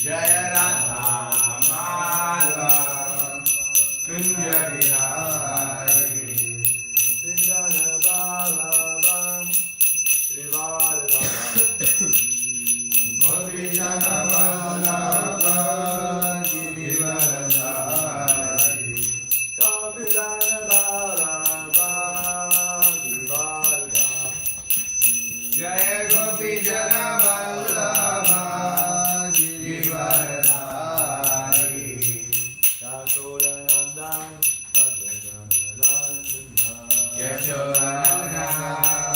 Jaya Radha Madhava Kunja Bihari Sindana Balavam Srivalava Gopijana Balava Girivaradhari Gopijana Balava Girivaradhari Jaya Gopijana Balava Girivaradhari Yashodanandan Yashodanandan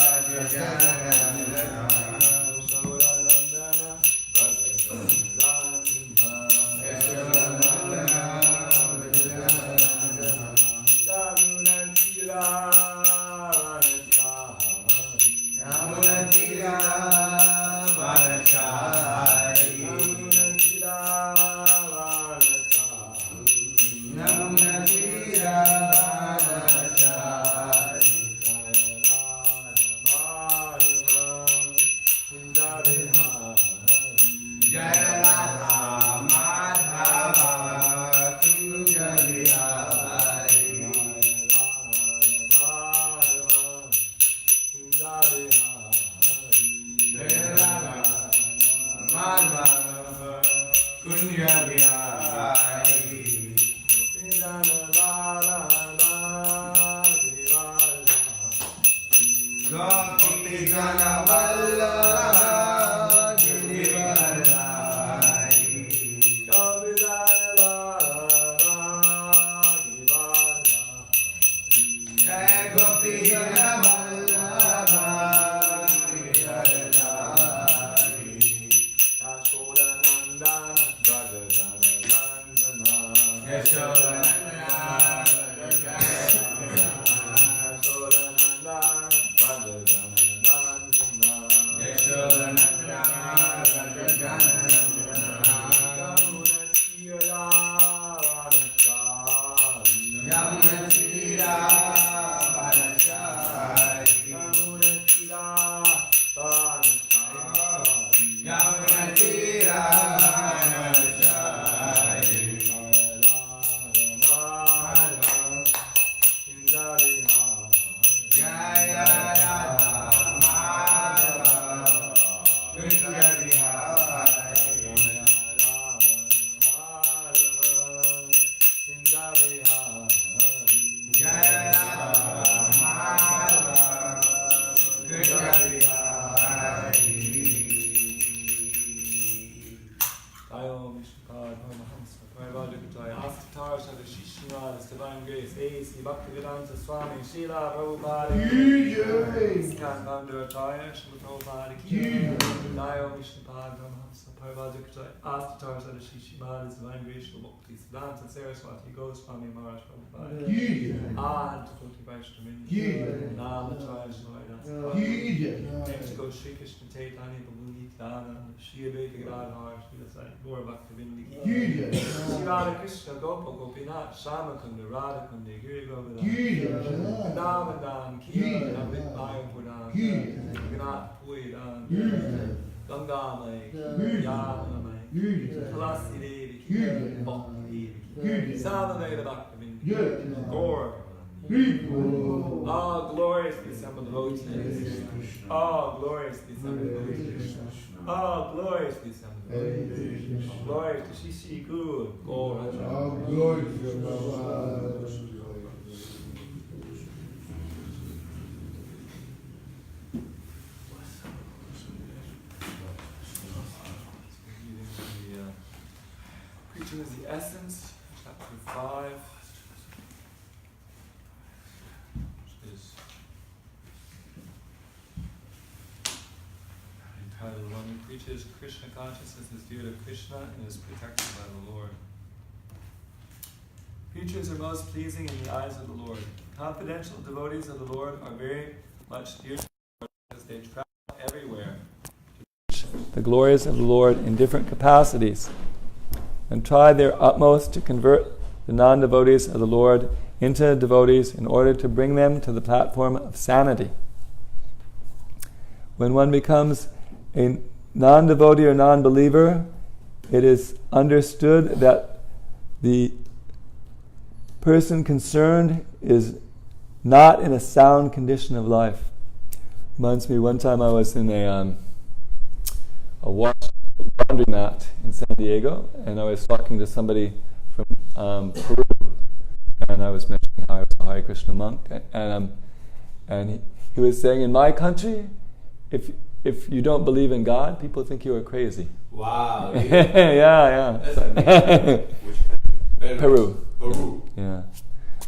Divine Grace, A.C. Bhaktivedanta Swami, Śrīla Prabhupada, Skandhanda Acharya, Śrīla Prabhupada, Dayo Vishnupad, Brahmhamsa, Parvajakatai, Astatar Sadashi Śrīmad, Divine Grace, Bhakti Siddhanta Saraswati, Goswami Maharaj Prabhupada, Adhikoti Vaishnavi, Namacharya Shivaya, Next goes Sri Krishna Chaitanya, Prabhu Nityananda, Shri Advaita Gadadhar, Śrīla Sai, Gaura Bhaktivinoda, Śrīla Krishna Gopa Gopinath, Shama Kunda, Radha Kunda, Giri Govardhan, Damadan, Kira, Navit Mayapurdan, Ganath Puidan, Gangamai, Yamanamai, Kalasi Devi, Bhakti Devi, Samaveda Bhaktivinoda, Gaura. Oh, glorious December devotees. Oh, glorious December devotees. Oh, glorious December devotees. Glorious to Shishi Guru. Oh, glorious to Prabhupada. Preaching is the essence, chapter 5. The one who preaches Krishna consciousness is dear to Krishna and is protected by the Lord. Preachers are most pleasing in the eyes of the Lord. Confidential devotees of the Lord are very much dear to the Lord because they travel everywhere to preach the glories of the Lord in different capacities and try their utmost to convert the non-devotees of the Lord into devotees in order to bring them to the platform of sanity. When one becomes a non-devotee or non-believer, it is understood that the person concerned is not in a sound condition of life. Reminds me, one time I was in a laundromat in San Diego, and I was talking to somebody from Peru, and I was mentioning how I was a Hare Krishna monk, and he was saying, in my country, if you don't believe in God, people think you are crazy. Wow. Yeah. That's amazing. Which Peru. Peru. Yeah.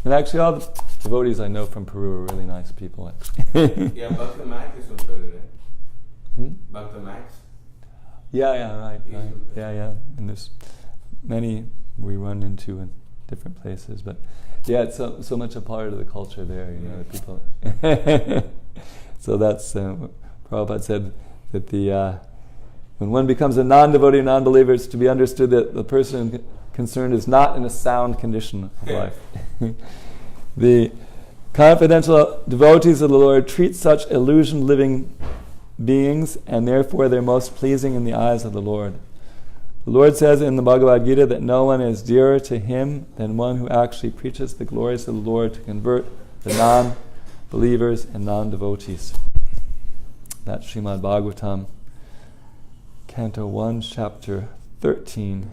And actually all the devotees I know from Peru are really nice people, actually. Yeah, Bhakta Max is from Peru, right? Bhakta Max? Yeah, right. Yeah. And there's many we run into in different places, but yeah, it's so much a part of the culture there, you know, the people. So that's, Prabhupada said that when one becomes a non-devotee, non-believer, it's to be understood that the person concerned is not in a sound condition of life. The confidential devotees of the Lord treat such illusion living beings, and therefore they're most pleasing in the eyes of the Lord. The Lord says in the Bhagavad Gita that no one is dearer to him than one who actually preaches the glories of the Lord to convert the non-believers and non-devotees. That's Śrīmad-Bhāgavatam, Canto 1, Chapter 13,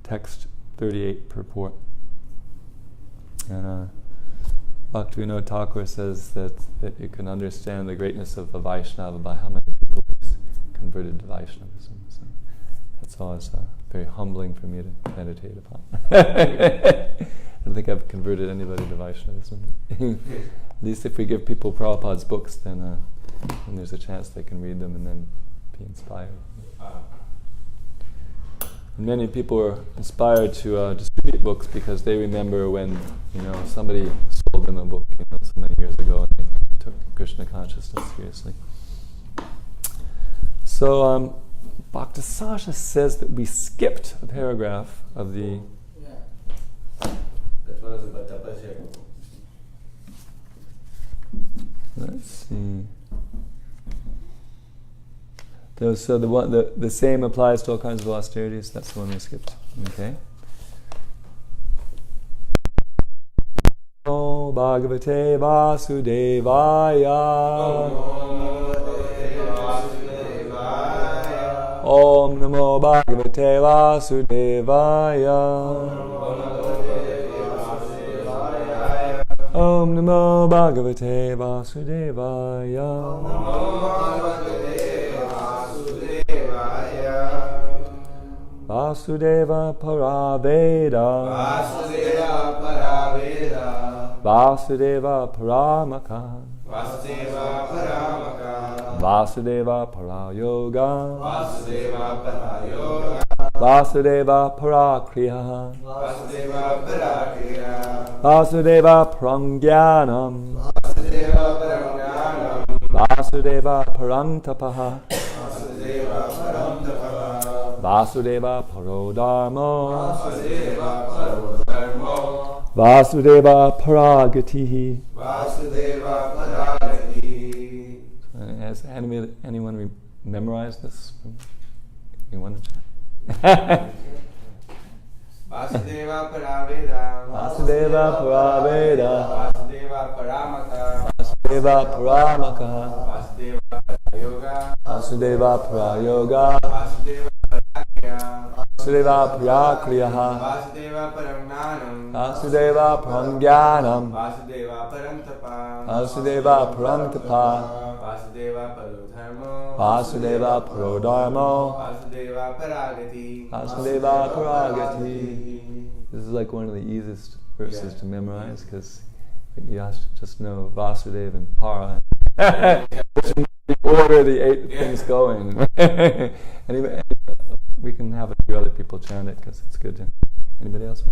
Text 38, purport. And Bhaktivinoda Thakur says that you can understand the greatness of a Vaishnava by how many people he's converted to Vaishnavism. So that's always very humbling for me to meditate upon. I don't think I've converted anybody to Vaishnavism. At least if we give people Prabhupada's books, then there's a chance they can read them and then be inspired. And many people are inspired to distribute books because they remember when somebody sold them a book so many years ago and they took Krishna consciousness seriously. So Bhakta Sasha says that we skipped a paragraph of the... That was about tapasya. Let's see. So the same applies to all kinds of austerities. That's the one we skipped. Okay. Om Bhagavate Vasudevaya. Om Namo Bhagavate Vasudevaya. Om Namo Bhagavate Vasudevaya. Vasudeva Paraveda. Vasudeva Paraveda. Vasudeva Paramaka. Vasudeva Paramaka. Vasudeva Parayoga. Vasudeva Parayoga. Vasudeva Parakriya. Vasudeva Parakriya. Vasudeva Prangyanam. Vasudeva Prangyanam. Vasudeva Parantapaha. Vasudeva Parantapaha. Vasudeva Parodharmo. Vasudeva Parodharmo. Vasudeva Paragatihi. Vasudeva Paragati. Has anyone memorized this? You want to try? Vasudeva Paraveda. Vasudeva Paraveda. Vasudeva Paramaka. Vasudeva Paramaka. Vasudeva Parayoga. Vasudeva Prayoga. Vasudeva Parakriya. Vasudeva Prakriya. Vasudeva Parangnanam. Vasudeva Prangyanam. Vasudeva Parantapa. Vasudeva Parantapa. Vasudeva Parodharmo. Vasudeva Parodharmo. Vasudeva Paragati. Vasudeva Paragati. This is like one of the easiest verses to memorize because you have to just know Vasudeva and Para. Order the 8 things going. Anyway, we can have a few other people chant it because it's good. Anybody else?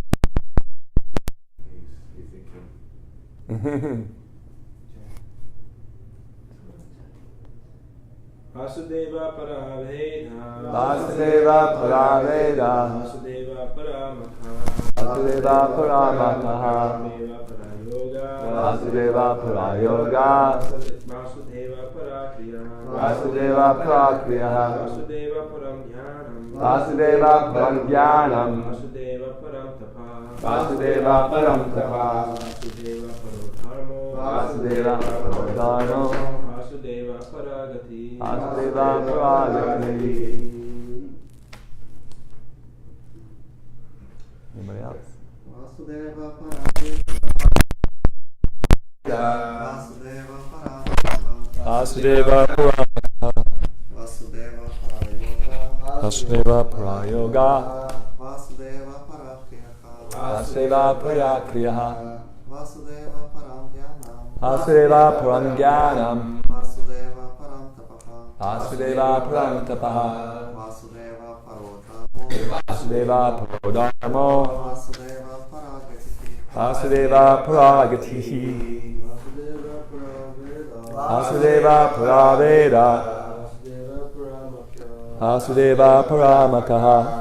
Vasudeva Paraveda. Vasudeva Paraveda. Vasudeva Paramaka. Vasudeva Paramaka. Vasudeva Parayoga Vasudeva Parakriya Vasudeva Parakriya Vasudeva Param Dhyanam Vasudeva Param Dhyanam Vasudeva Param Tapa Vasudeva Param Tapa Vasudeva Paro Dharmo Vasudeva Parodharmo Vasudeva Paragati Vasudeva Paragati. Anybody else? Vasudeva Parakriya Vasudeva Parakriya Vasudeva Paramaka Vasudeva Parayoga Vasudeva Parayoga Vasudeva Parakriya Vasudeva Parakriya Vasudeva Paramdhyanam Vasudeva Param Dhyanam Vasudeva Paramtapaha Vasudeva Param Tapaha Vasudeva Parodharmo Vasudeva Parodharmo Vasudeva Paragatihi Vasudeva Paragatihi Vasudeva Paraveda Vasudeva Paramakaha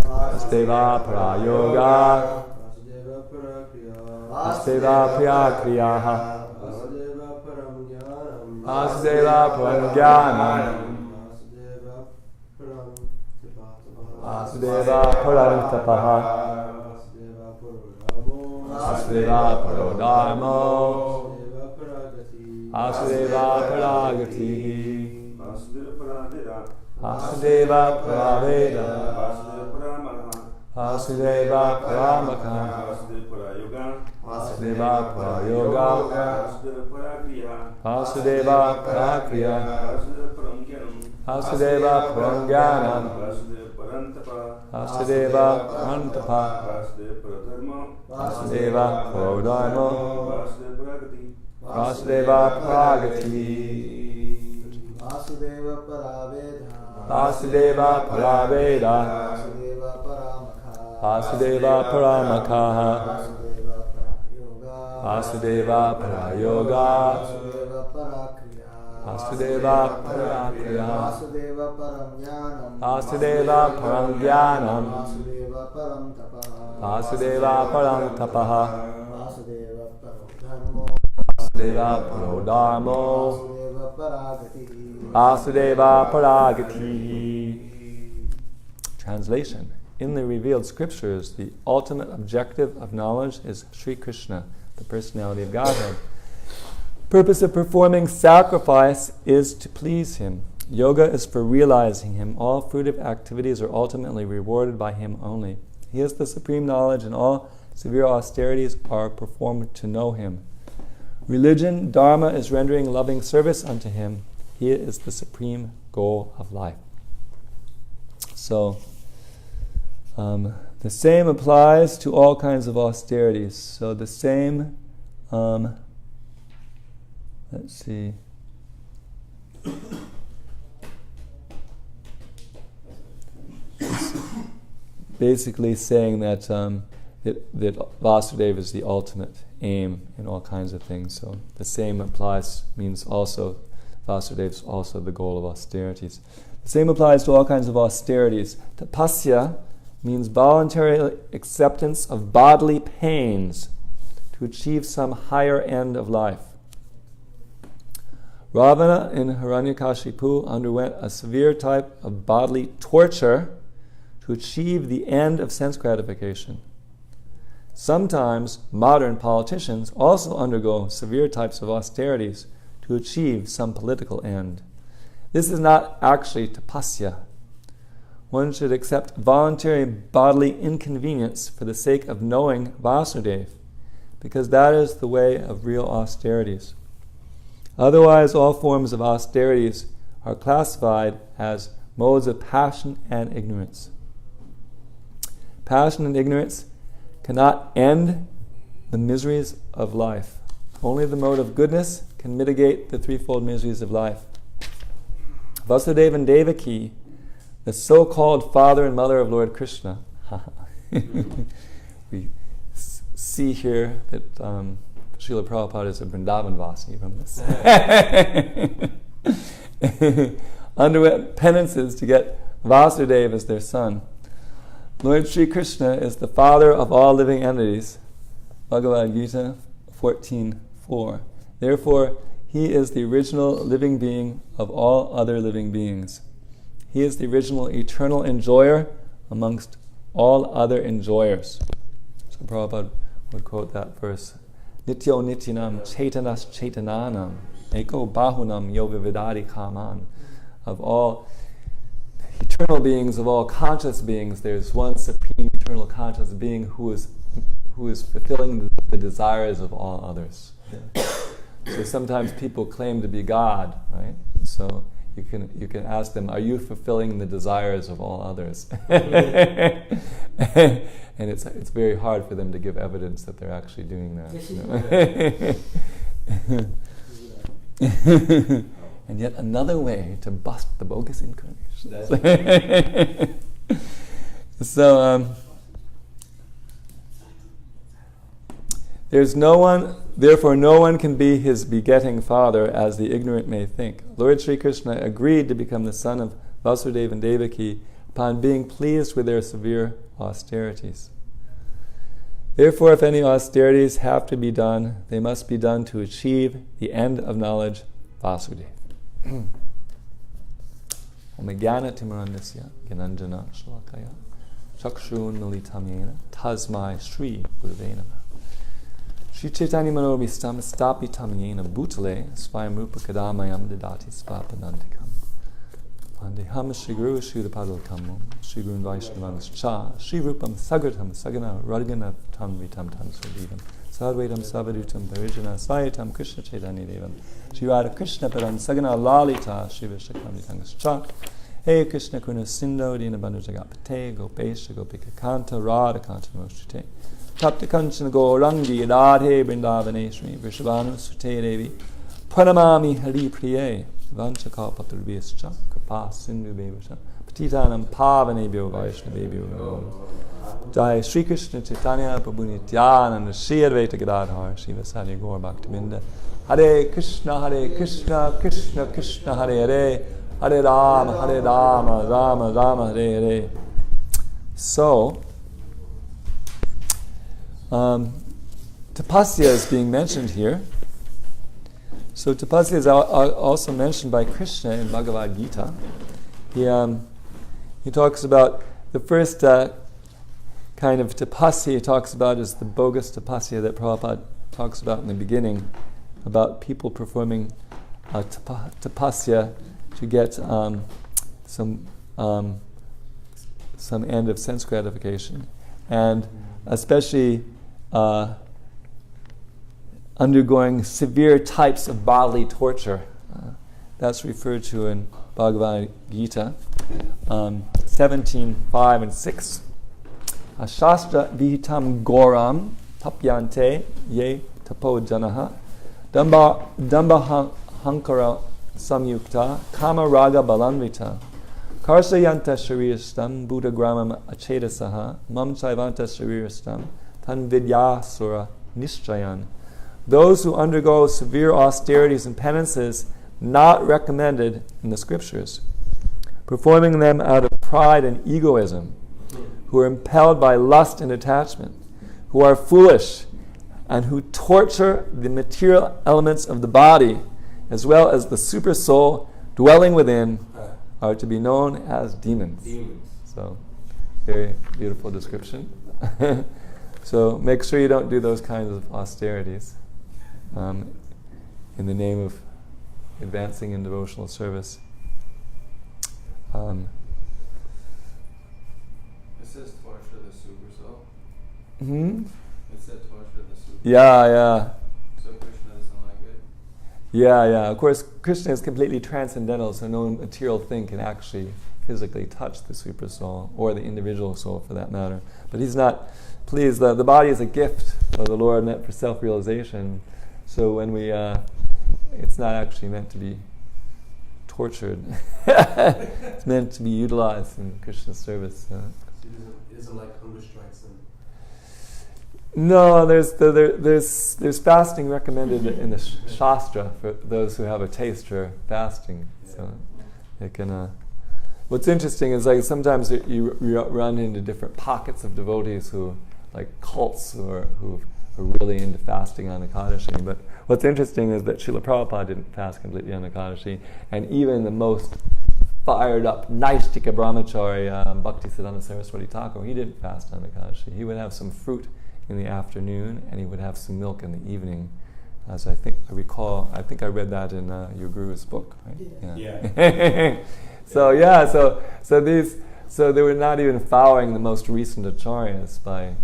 Vasudeva Parayoga Vasudeva Priyakriyaha Vasudeva Paramdhyanam Vasudeva Parantapaha Vasudeva Parodharmo Vasudeva Paragatihi Vasudeva Paraveda Vasudeva Paramaka Vasudeva Parayoga Vasudeva Parakriya Vasudeva Paramdhyanam Vasudeva Parantapa Vasudeva Parodharmo Vasudeva Paragati Vasudeva Paraveda Vasudeva Paraveda Vasudeva Paramaka Vasudeva Parayoga Vasudeva Parakriya Vasudeva Parakriya Vasudeva Paramdhyanam Vasudeva Paramdhyana Vasudeva Paramtapaha Vasudeva Vasudeva Parodharmo Vasudeva Paragatihi Vasudeva Paragati. Translation. In the revealed scriptures, the ultimate objective of knowledge is Sri Krishna, the personality of Godhead. Purpose of performing sacrifice is to please Him. Yoga is for realizing Him. All fruitive activities are ultimately rewarded by Him only. He is the supreme knowledge, and all severe austerities are performed to know Him. Religion, dharma, is rendering loving service unto Him. He is the supreme goal of life. So, the same applies to all kinds of austerities. So the same, let's see. It's basically saying that that Vasudeva is the ultimate aim in all kinds of things. So the same applies, means also Vasudeva is also the goal of austerities. The same applies to all kinds of austerities. Tapasya means voluntary acceptance of bodily pains to achieve some higher end of life. Ravana in Hiranyakashipu underwent a severe type of bodily torture to achieve the end of sense gratification. Sometimes modern politicians also undergo severe types of austerities to achieve some political end. This is not actually tapasya. One should accept voluntary bodily inconvenience for the sake of knowing Vasudeva, because that is the way of real austerities. Otherwise, all forms of austerities are classified as modes of passion and ignorance. Passion and ignorance cannot end the miseries of life. Only the mode of goodness can mitigate the threefold miseries of life. Vasudeva and Devaki, the so-called father and mother of Lord Krishna. We see here that Śrīla Prabhupada is a Vrindavan Vasi from this. Underwent penances to get Vasudeva as their son. Lord Sri Krishna is the father of all living entities. Bhagavad Gita 14:4. Therefore, he is the original living being of all other living beings. He is the original eternal enjoyer amongst all other enjoyers. So Prabhupada would quote that verse. Nityo nityanam chaitanas chaitananam eko bahunam yoga vidari kaman. Of all eternal beings, of all conscious beings, there's one supreme eternal conscious being who is fulfilling the desires of all others. Yeah. So sometimes people claim to be God, right? So you can ask them, are you fulfilling the desires of all others? And it's very hard for them to give evidence that they're actually doing that. You know? And yet another way to bust the bogus incarnations. So therefore no one can be his begetting father, as the ignorant may think. Lord Sri Krishna agreed to become the son of Vasudeva and Devaki upon being pleased with their severe austerities. Therefore, if any austerities have to be done, they must be done to achieve the end of knowledge, Vasudeva. Om Jnana Timirandasya Gyananjana Shalakaya Chakshun Militamyena Tasmai Shri Gurave Namah. Shri Chaitanya Manobhistam Stapitam Yena Bhutale Svayam Rupa Kadamayam Didati Svapadantikam Vandeham Shri Guru Shri Padalkamam Shri Gurun Vaishnavans Cha Shri Rupam Sagratam Sagana Radgana Tam Vitam Tam Sadivam Sadvaitam Savadutam Parijana Svayatam Krishna Chaitanya Devam Shri Radha Krishna Param Sagana Lalita Shri Vishakam Vitangas Cha Hey Krishna Kuna Sindo Dina Bandhu Jagapate Gopesha Gopika Kanta Radha Kanta Moshite Tapta Kanchana Gaurangi Radhe Vrindavaneshmi Vrishabhanu Sute Devi Pranamami Hari Priye Vanchaka Patrubhyascha Kapa Sindhu Bevasha Patitanam Pavanebhyo Vaishnavebhyo Jai Shri Krishna Chaitanya Prabhu Nityananda Shri Advaita Gadadhar Shiva Sadi Gaur Bhaktivinda Hare Krishna Krishna Krishna Hare Hare Hare Rama Rama Rama Hare Hare. So tapasya is being mentioned here. So tapasya is also mentioned by Krishna in Bhagavad Gita. He talks about the first kind of tapasya he talks about is the bogus tapasya that Prabhupada talks about in the beginning, about people performing tapasya to get some end of sense gratification, and especially undergoing severe types of bodily torture. That's referred to in Bhagavad Gita 17:5 and 6. Shastra vihitam goram tapyante ye tapo janaha damba hankara samyukta kama raga balanvita karsayanta sharirastam buddha gramam achetasaha mam chaivanta sharirastam tan vidyasura nishchayan. Those who undergo severe austerities and penances not recommended in the scriptures, performing them out of pride and egoism, who are impelled by lust and attachment, who are foolish, and who torture the material elements of the body, as well as the super soul dwelling within, are to be known as demons. So, very beautiful description. So make sure you don't do those kinds of austerities in the name of advancing in devotional service. It says torture the super soul. Mm-hmm. It said torture the super soul. Yeah. So Krishna doesn't like it? Yeah. Of course, Krishna is completely transcendental, so no material thing can actually physically touch the super soul, or the individual soul for that matter. But he's not pleased. The body is a gift of the Lord meant for self-realization. So when we, it's not actually meant to be tortured. It's meant to be utilized in Krishna's service. It isn't like hunger strikes them. No, there's fasting recommended in the Shastra for those who have a taste for fasting. Yeah. So they can. What's interesting is like sometimes you run into different pockets of devotees who, like cults, who are really into fasting on Ekadashi. But what's interesting is that Śrīla Prabhupada didn't fast completely on Ekadashi, and even the most fired up Naistika Brahmachari, Bhaktisiddhanta Saraswati Thakur, he didn't fast on Ekadashi. He would have some fruit in the afternoon, and he would have some milk in the evening. As I think I recall, I think I read that in your Guru's book, right? Yeah. So they were not even following the most recent acharyas by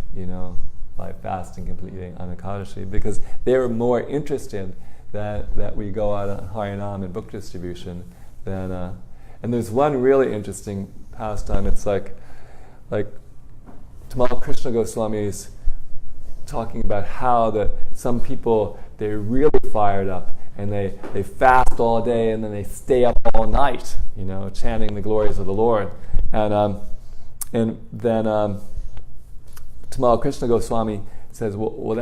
fasting completely on Ekadashi, because they were more interested that we go out on Harinam and book distribution than. And there's one really interesting pastime. It's like Tamal Krishna Goswami is talking about how that some people, they're really fired up and they fast all day and then they stay up all night, chanting the glories of the Lord. And then Tamal Krishna Goswami says, well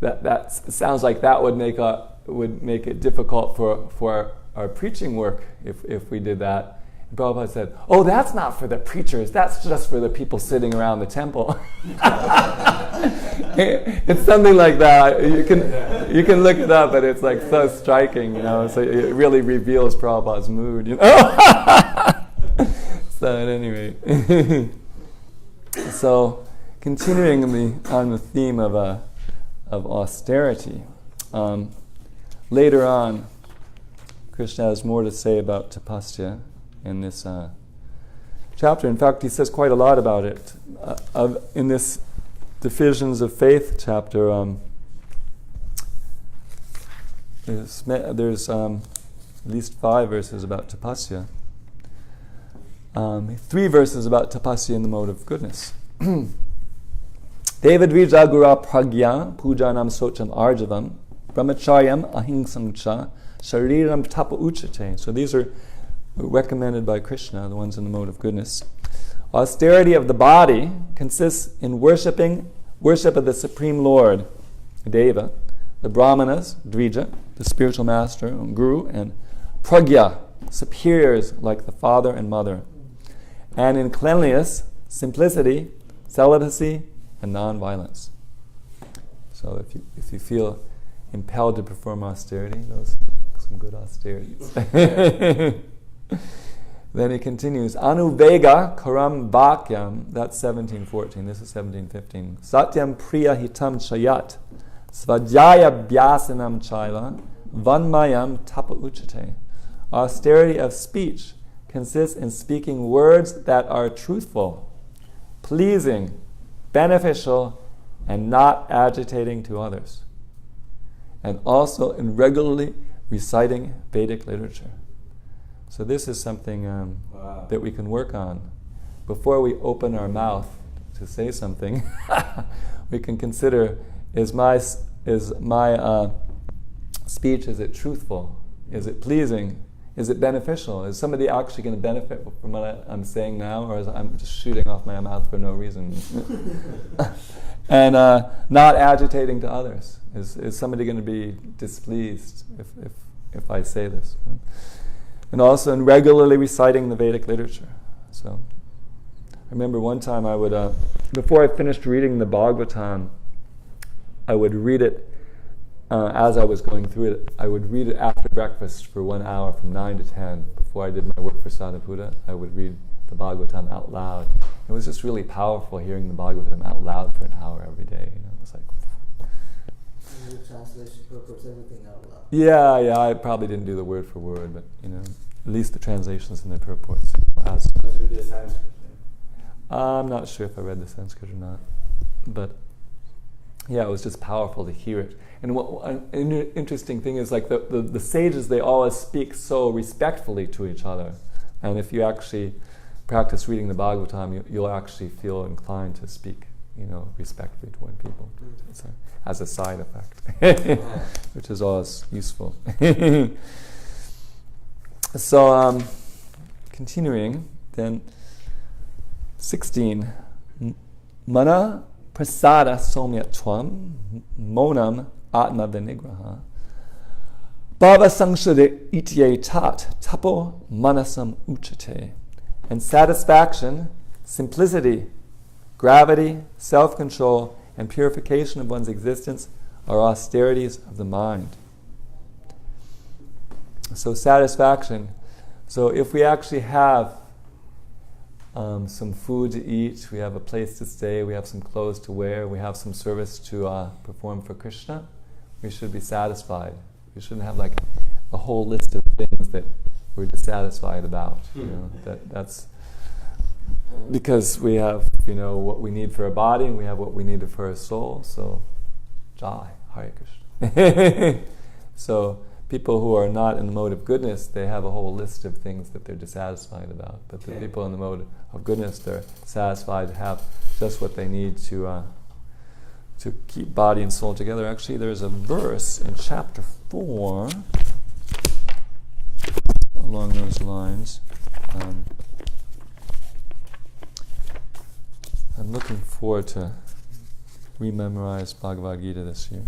that sounds like that would make it difficult for our preaching work if we did that. And Prabhupada said, "Oh, that's not for the preachers. That's just for the people sitting around the temple." It's something like that. You can look it up, but it's like so striking, So it really reveals Prabhupada's mood, So at any rate, so continuing on the theme of austerity, later on, Krishna has more to say about tapasya in this chapter. In fact, he says quite a lot about it. In this Divisions of Faith chapter, there's at least 5 verses about tapasya. 3 verses about tapasya in the mode of goodness. Devadvija gura pragya pujanam socham arjavam brahmacharyam ahingsam cha shariram tapa uchate. So these are recommended by Krishna, the ones in the mode of goodness. Austerity of the body consists in worship of the Supreme Lord, Deva, the Brahmanas, Dvija, the spiritual master, Guru, and Pragya, superiors like the father and mother. And in cleanliness, simplicity, celibacy, and non-violence. So if you feel impelled to perform austerity, those are some good austerities. Then he continues, Anuvega karam bhakyam, that's 17:14, this is 17:15. Satyam priya hitam chayat, svajaya bhyasanam chaila, vanmayam tapa uchate. Austerity of speech consists in speaking words that are truthful, pleasing, beneficial, and not agitating to others. And also in regularly reciting Vedic literature. So this is something that we can work on. Before we open our mouth to say something, we can consider, is my speech, is it truthful? Is it pleasing? Is it beneficial? Is somebody actually going to benefit from what I'm saying now, or is I'm just shooting off my mouth for no reason? And not agitating to others. Is somebody going to be displeased if I say this? And also in regularly reciting the Vedic literature. So I remember one time I would, before I finished reading the Bhagavatam, I would read it as I was going through it. I would read it after breakfast for 1 hour from 9 to 10. Before I did my work for Sadhaputa, I would read the Bhagavatam out loud. It was just really powerful hearing the Bhagavatam out loud for an hour every day. It was like... The translation purports everything out loud. Yeah, I probably didn't do the word for word, but at least the translations and the purports. I'm not sure if I read the Sanskrit or not, but yeah, it was just powerful to hear it. And an interesting thing is, like the sages, they always speak so respectfully to each other. And if you actually practice reading the Bhagavatam, you'll actually feel inclined to speak, respectfully toward people. As a side effect, which is always useful. So, continuing, then 16. Mana prasada somyatvam monam atma vinigraha bhava sangshade itye tat tapo manasam uchate. And satisfaction, simplicity, gravity, self-control, and purification of one's existence are austerities of the mind. So satisfaction. So if we actually have some food to eat, we have a place to stay, we have some clothes to wear, we have some service to perform for Krishna, we should be satisfied. We shouldn't have like a whole list of things that we're dissatisfied about. You know, that's because we have, you know, what we need for our body and we have what we need for our soul. So, Jai, Hare Krishna. So, people who are not in the mode of goodness, they have a whole list of things that they're dissatisfied about. But the people in the mode of goodness, they're satisfied to have just what they need to keep body and soul together. Actually, there's a verse in chapter 4 along those lines. I'm looking forward to rememorize Bhagavad Gita this year.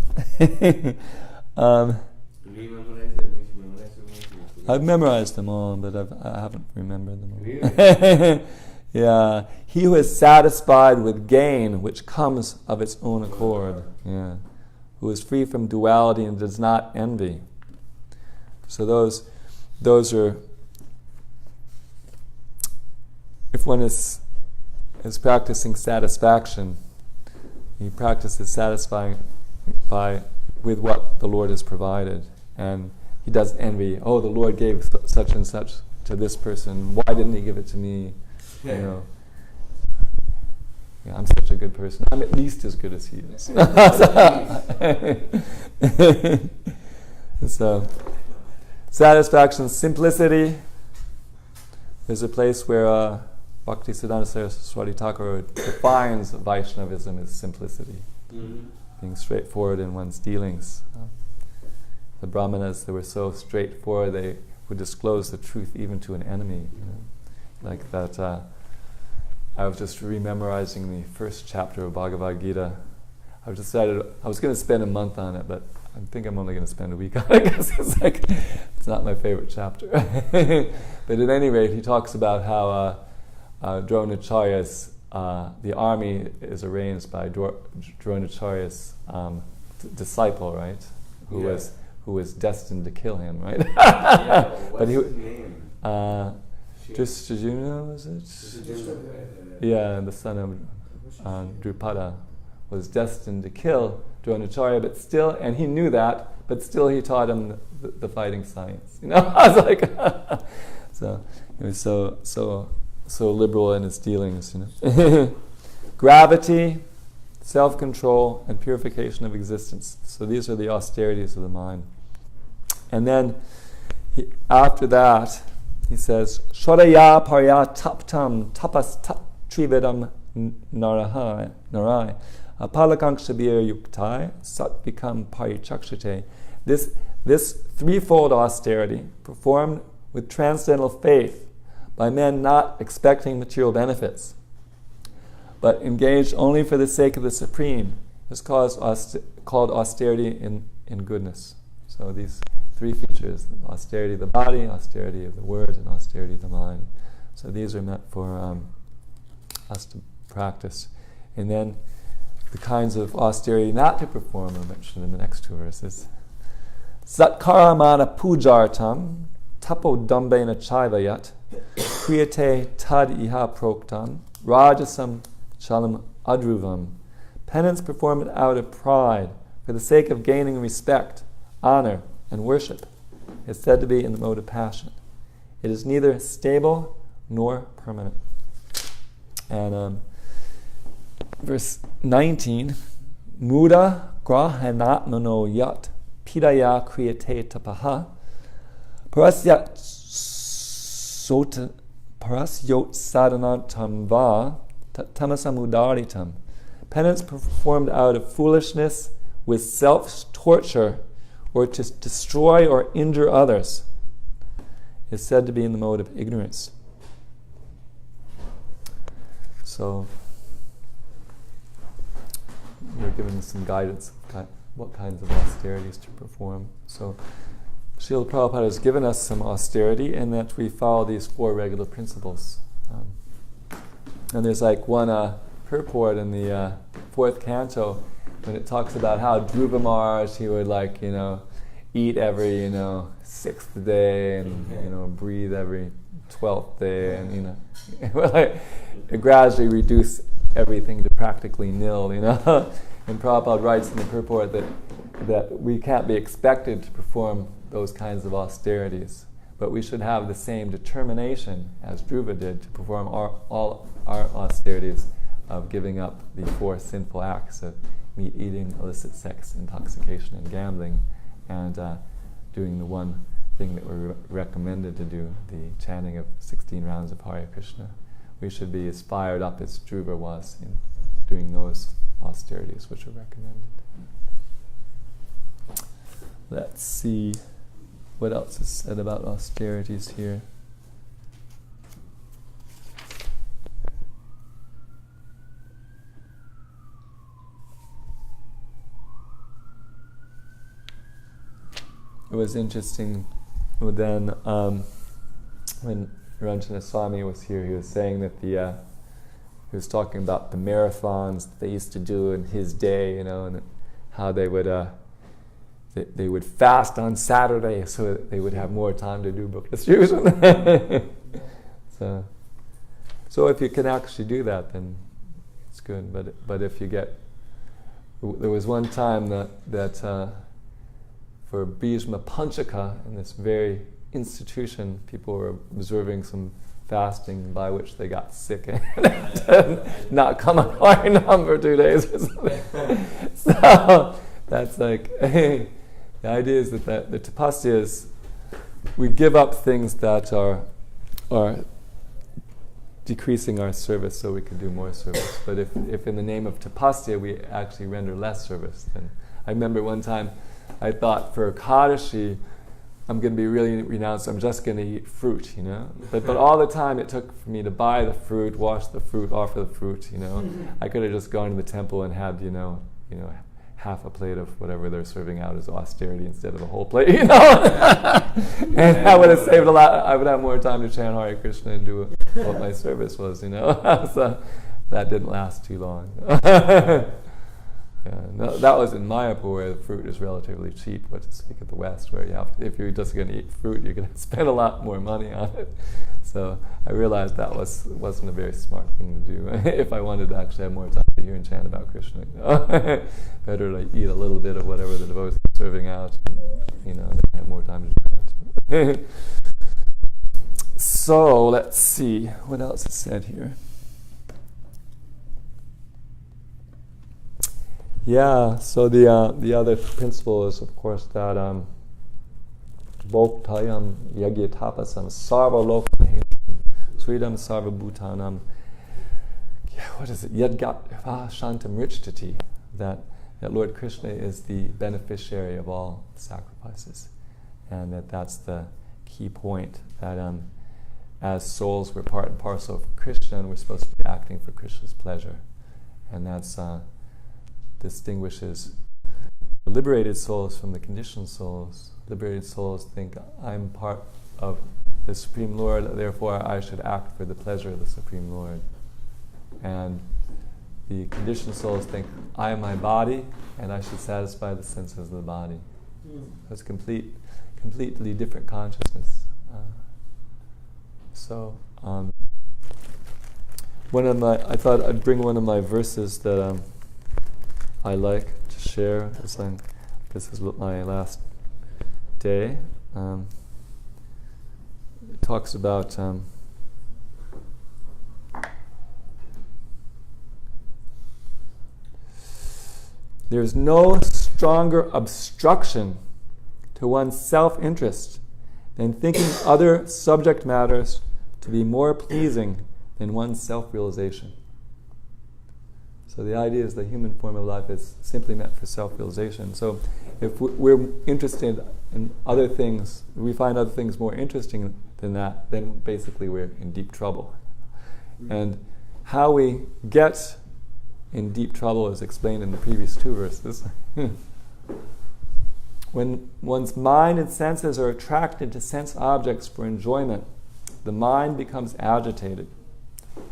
I've memorized them all, but I haven't remembered them all. Really? Yeah. He who is satisfied with gain which comes of its own accord. Yeah. Who is free from duality and does not envy. So those are, if one is practicing satisfaction, he practices satisfying with what the Lord has provided, and he doesn't envy. Oh, the Lord gave such and such to this person. Why didn't He give it to me? You know, yeah, I'm such a good person. I'm at least as good as he is. So, satisfaction, simplicity. There's a place where Bhaktisiddhanta Saraswati Thakur defines Vaishnavism as simplicity, being straightforward in one's dealings. The Brahmanas, they were so straightforward, they would disclose the truth even to an enemy. You know? Like that, I was just rememorizing the first chapter of Bhagavad Gita. I decided I was going to spend a month on it, but I think I'm only going to spend a week on it because it's not my favorite chapter. But at any rate, he talks about how Dronacharya's, the army is arranged by Dronacharya's disciple, right? Who was destined to kill him, right? Yeah, what's his name? Drishtajumna, was it? Yeah, the son of Drupada was destined to kill Dronacharya, but still, and he knew that, but still he taught him the fighting science. You know, I was like, so he was so liberal in his dealings. You know, gravity, self-control, and purification of existence. So these are the austerities of the mind. And then after that, he says, Shodaya parya taptam tapas tap trivedam narai apalakangshabir yuktai sat vikam parichakshate. This threefold austerity, performed with transcendental faith by men not expecting material benefits, but engaged only for the sake of the Supreme, is called austerity in goodness. So these three features: austerity of the body, austerity of the word, and austerity of the mind. So these are meant for us to practice. And then the kinds of austerity not to perform are mentioned in the next two verses. Satkaramana pujartam tapo dambena chaivayat kriyate tad iha proktam rajasam chalam adruvam. Penance performed out of pride for the sake of gaining respect, honor, and worship is said to be in the mode of passion. It is neither stable nor permanent. And verse 19, Muda grahanatmano yat pidaya kriyate tapaha parasyat sadhanantam va tamasamudaritam. Penance performed out of foolishness with self-torture or to destroy or injure others is said to be in the mode of ignorance. So we're given some guidance of what kinds of austerities to perform. So Śrīla Prabhupada has given us some austerity in that we follow these four regular principles. And there's like one purport in the 4th canto, when it talks about how Dhruva Maharaj, he would eat every 6th day and breathe every 12th day, and it gradually reduce everything to practically nil, And Prabhupada writes in the purport that we can't be expected to perform those kinds of austerities, but we should have the same determination as Dhruva did to perform all our austerities of giving up the 4 sinful acts of meat eating, illicit sex, intoxication, and gambling, and doing the one thing that we're recommended to do, the chanting of 16 rounds of Hare Krishna. We should be as fired up as Dhruva was in doing those austerities which are recommended. Let's see what else is said about austerities here. It was interesting then when Ranjana Swami was here, he was saying that he was talking about the marathons that they used to do in his day, and how they would fast on Saturday so that they would have more time to do book distribution. So if you can actually do that, then it's good. But if you there was one time that for Bhishma Panchaka, in this very institution, people were observing some fasting by which they got sick and not come on Harinam for 2 days or something. So that's the idea is that the tapasya is we give up things that are decreasing our service so we can do more service. But if in the name of tapasya we actually render less service, then I remember one time I thought for Kadashi, I'm going to be really renounced, I'm just going to eat fruit, But all the time it took for me to buy the fruit, wash the fruit, offer the fruit, I could have just gone to the temple and had, half a plate of whatever they're serving out as austerity instead of a whole plate, And I would have saved a lot. I would have more time to chant Hare Krishna and do what my service was, So that didn't last too long. No, that was in Mayapur, where the fruit is relatively cheap, but to speak of the West, where if you're just going to eat fruit, you're going to spend a lot more money on it. So I realized that wasn't a very smart thing to do. If I wanted to actually have more time to hear and chant about Krishna, better to eat a little bit of whatever the devotees are serving out, and then have more time to chant. So let's see what else is said here. Yeah, so the other principle is, of course, that Bhoktayam Yagyatapasam Sarva Lokam Sridam Sarva Bhutanam. What is it? Yadgatva Shantam Richtati. That Lord Krishna is the beneficiary of all sacrifices, and that's the key point. That as souls, we're part and parcel of Krishna, and we're supposed to be acting for Krishna's pleasure, and that's. Distinguishes liberated souls from the conditioned souls. Liberated souls think, I'm part of the Supreme Lord, therefore I should act for the pleasure of the Supreme Lord. And the conditioned souls think, I am my body, and I should satisfy the senses of the body. It's completely different consciousness. I thought I'd bring one of my verses that I like to share. This is my last day. It talks about there's no stronger obstruction to one's self-interest than thinking other subject matters to be more pleasing than one's self-realization. So the idea is the human form of life is simply meant for self-realization. So if we're interested in other things, we find other things more interesting than that, then basically we're in deep trouble. And how we get in deep trouble is explained in the previous 2 verses. When one's mind and senses are attracted to sense objects for enjoyment, the mind becomes agitated.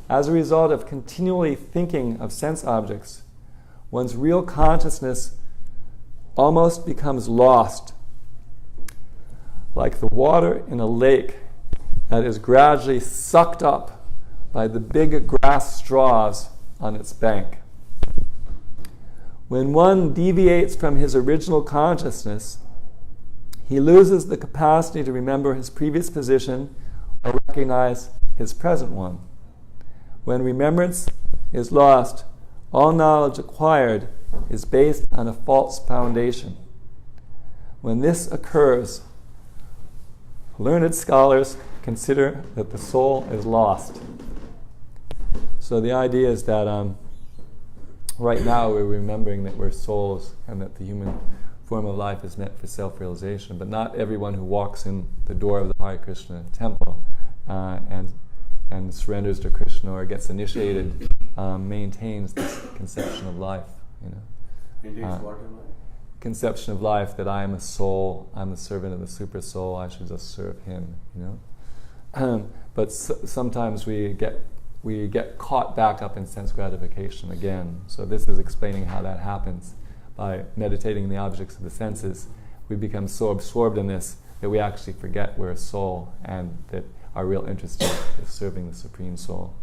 As a result of continually thinking of sense objects, one's real consciousness almost becomes lost, like the water in a lake that is gradually sucked up by the big grass straws on its bank. When one deviates from his original consciousness, he loses the capacity to remember his previous position or recognize his present one. When remembrance is lost, all knowledge acquired is based on a false foundation. When this occurs, learned scholars consider that the soul is lost. So the idea is that right now we're remembering that we're souls and that the human form of life is meant for self-realization, but not everyone who walks in the door of the Hare Krishna temple and surrenders to Krishna or gets initiated maintains this conception of life. Maintains what in life? Conception of life that I am a soul, I'm the servant of the super soul, I should just serve him. But sometimes we get caught back up in sense gratification again. So this is explaining how that happens. By meditating the objects of the senses, we become so absorbed in this that we actually forget we're a soul and that our real interest is serving the Supreme Soul.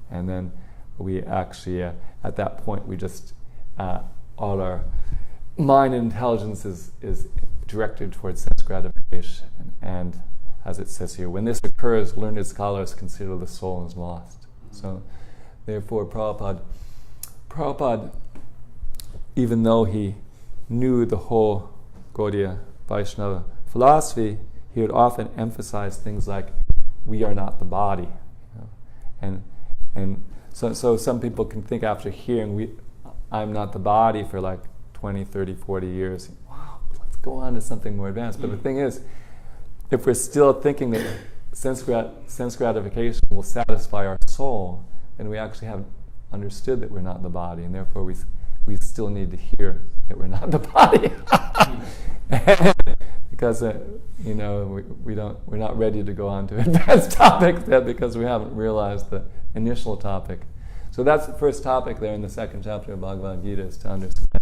And then we actually, at that point, we just, all our mind and intelligence is directed towards sense gratification. And as it says here, when this occurs, learned scholars consider the soul is lost. So therefore, Prabhupada, even though he knew the whole Gaudiya Vaishnava philosophy, he would often emphasize things like, we are not the body. And so some people can think after hearing, I'm not the body for like 20, 30, 40 years, wow, let's go on to something more advanced. But the thing is, if we're still thinking that sense gratification will satisfy our soul, then we actually haven't understood that we're not the body, and therefore we still need to hear that we're not the body. Because we're not ready to go on to advanced topics yet because we haven't realized the initial topic. So that's the first topic there in the second chapter of Bhagavad Gita, is to understand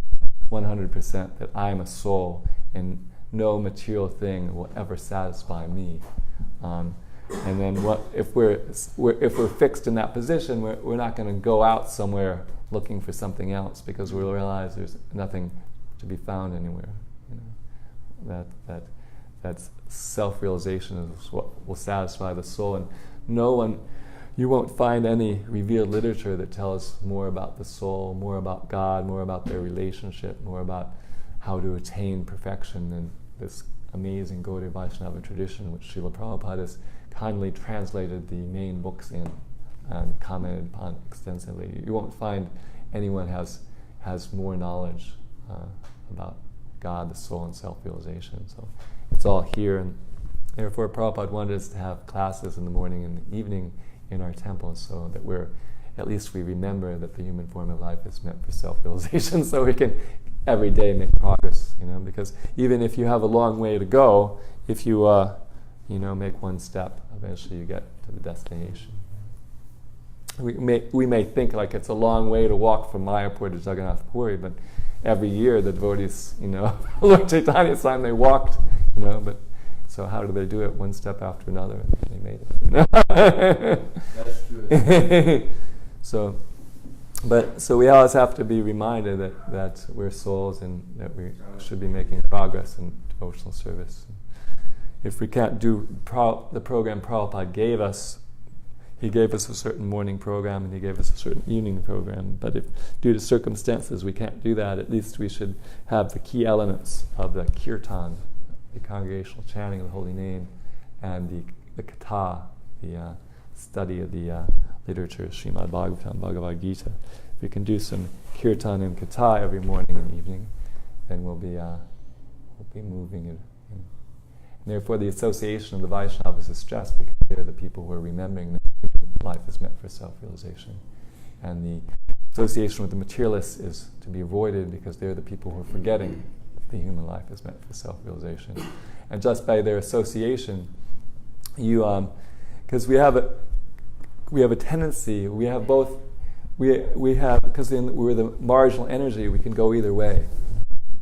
100% that I am a soul and no material thing will ever satisfy me. And then if we're fixed in that position, we're not going to go out somewhere looking for something else, because we'll realize there's nothing to be found anywhere. That self-realization is what will satisfy the soul, and you won't find any revealed literature that tells more about the soul, more about God, more about their relationship, more about how to attain perfection than this amazing Gaudiya Vaishnava tradition, which Śrīla Prabhupada has kindly translated the main books in and commented upon extensively. You won't find anyone has more knowledge about God, the soul, and self-realization. So it's all here, and therefore Prabhupada wanted us to have classes in the morning and the evening in our temples, so that we remember that the human form of life is meant for self-realization, so we can every day make progress. Because even if you have a long way to go, if you make one step, eventually you get to the destination. We may think like it's a long way to walk from Mayapur to Jagannath Puri, but every year the devotees, Lord Chaitanya's time they walked, but so how do they do it? One step after another, and they made it. That's true. So we always have to be reminded that we're souls and that we should be making progress in devotional service. If we can't do the program Prabhupada gave us, he gave us a certain morning program and he gave us a certain evening program. But if due to circumstances we can't do that, at least we should have the key elements of the kirtan, the congregational chanting of the holy name, and the katha, the study of the literature, Śrīmad-Bhāgavatam, Bhagavad Gita. If we can do some kirtan and katha every morning and evening, then we'll be moving in. And therefore, the association of the Vaishnavas is stressed because they're the people who are remembering that life is meant for self-realization. And the association with the materialists is to be avoided because they're the people who are forgetting the human life is meant for self-realization. And just by their association, because we have a tendency, we have both we have, because we're the marginal energy, we can go either way.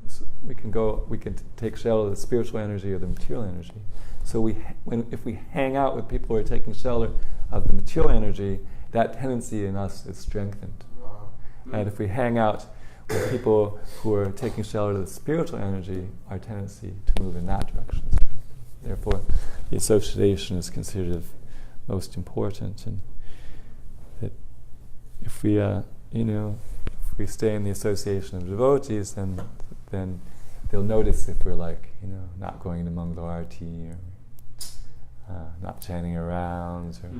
So we can take shelter of the spiritual energy or the material energy. So if we hang out with people who are taking shelter of the material energy, that tendency in us is strengthened. Wow. And if we hang out with people who are taking shelter of the spiritual energy, our tendency to move in that direction is strengthened. Therefore, the association is considered most important, and that if we, if we stay in the association of devotees, then they'll notice if we're not going to Mangalarti or not chanting around or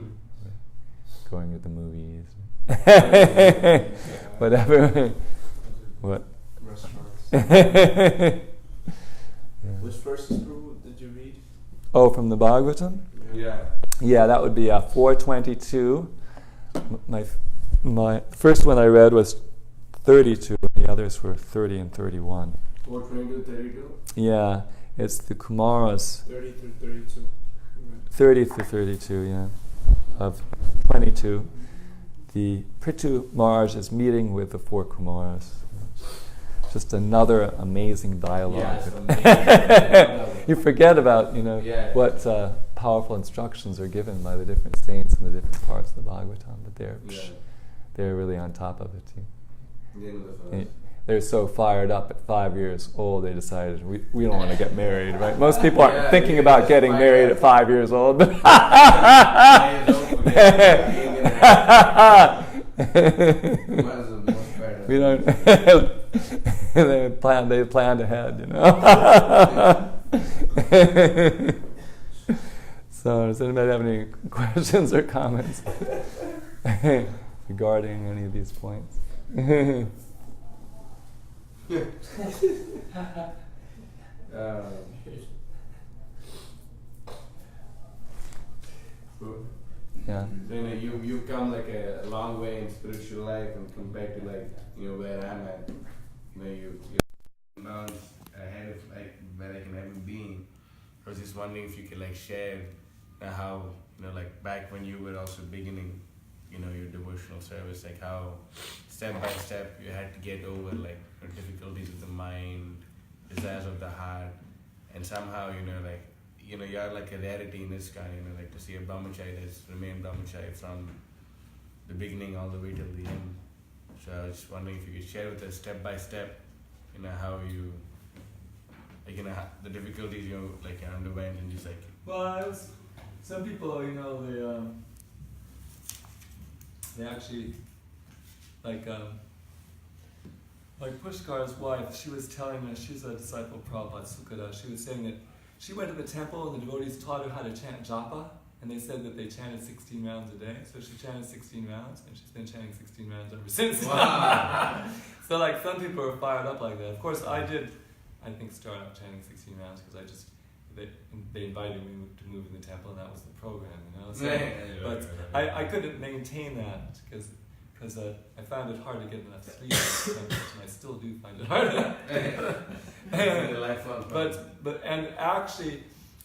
going to the movies, whatever. What? Restaurants. Yeah. Which verses, Prabhu, did you read? Oh, from the Bhagavatam? Yeah. Yeah, that would be 422. My first one I read was 32, and the others were 30 and 31. 422, 32? Yeah, it's the Kumaras. 30 through 32. Right. 30 through 32, yeah, of 22. The Prithu Maharaj is meeting with the four Kumaras. Just another amazing dialogue. Yeah, You forget about, what powerful instructions are given by the different saints in the different parts of the Bhagavatam, but they're really on top of it too. And they're so fired up at 5 years old, they decided we don't want to get married, right? Most people aren't thinking about getting married at 5 years old. We don't. They planned ahead, So, does anybody have any questions or comments regarding any of these points? Yeah. So, you've come like a long way in spiritual life and compared to where I'm at. You're miles ahead of where I can ever be. I was just wondering if you could share how back when you were also beginning, your devotional service, how step by step you had to get over difficulties of the mind, desires of the heart, and somehow you're like a rarity in this kind, to see a brahmachari that's remained brahmachari from the beginning all the way till the end. So I was just wondering if you could share with us step by step, how you, the difficulties you underwent and just Well, some people, they actually, like Pushkar's wife, she was telling me, she's a disciple of Prabhupada, Sukada, she was saying that she went to the temple and the devotees taught her how to chant japa, and they said that they chanted 16 rounds a day. So she chanted 16 rounds, and she's been chanting 16 rounds ever since. Wow. So some people are fired up like that. Of course, I think, start out chanting 16 rounds because they invited me to move in the temple, and that was the program, So, but I couldn't maintain that because I found it hard to get enough sleep, and I still do find it hard. But actually,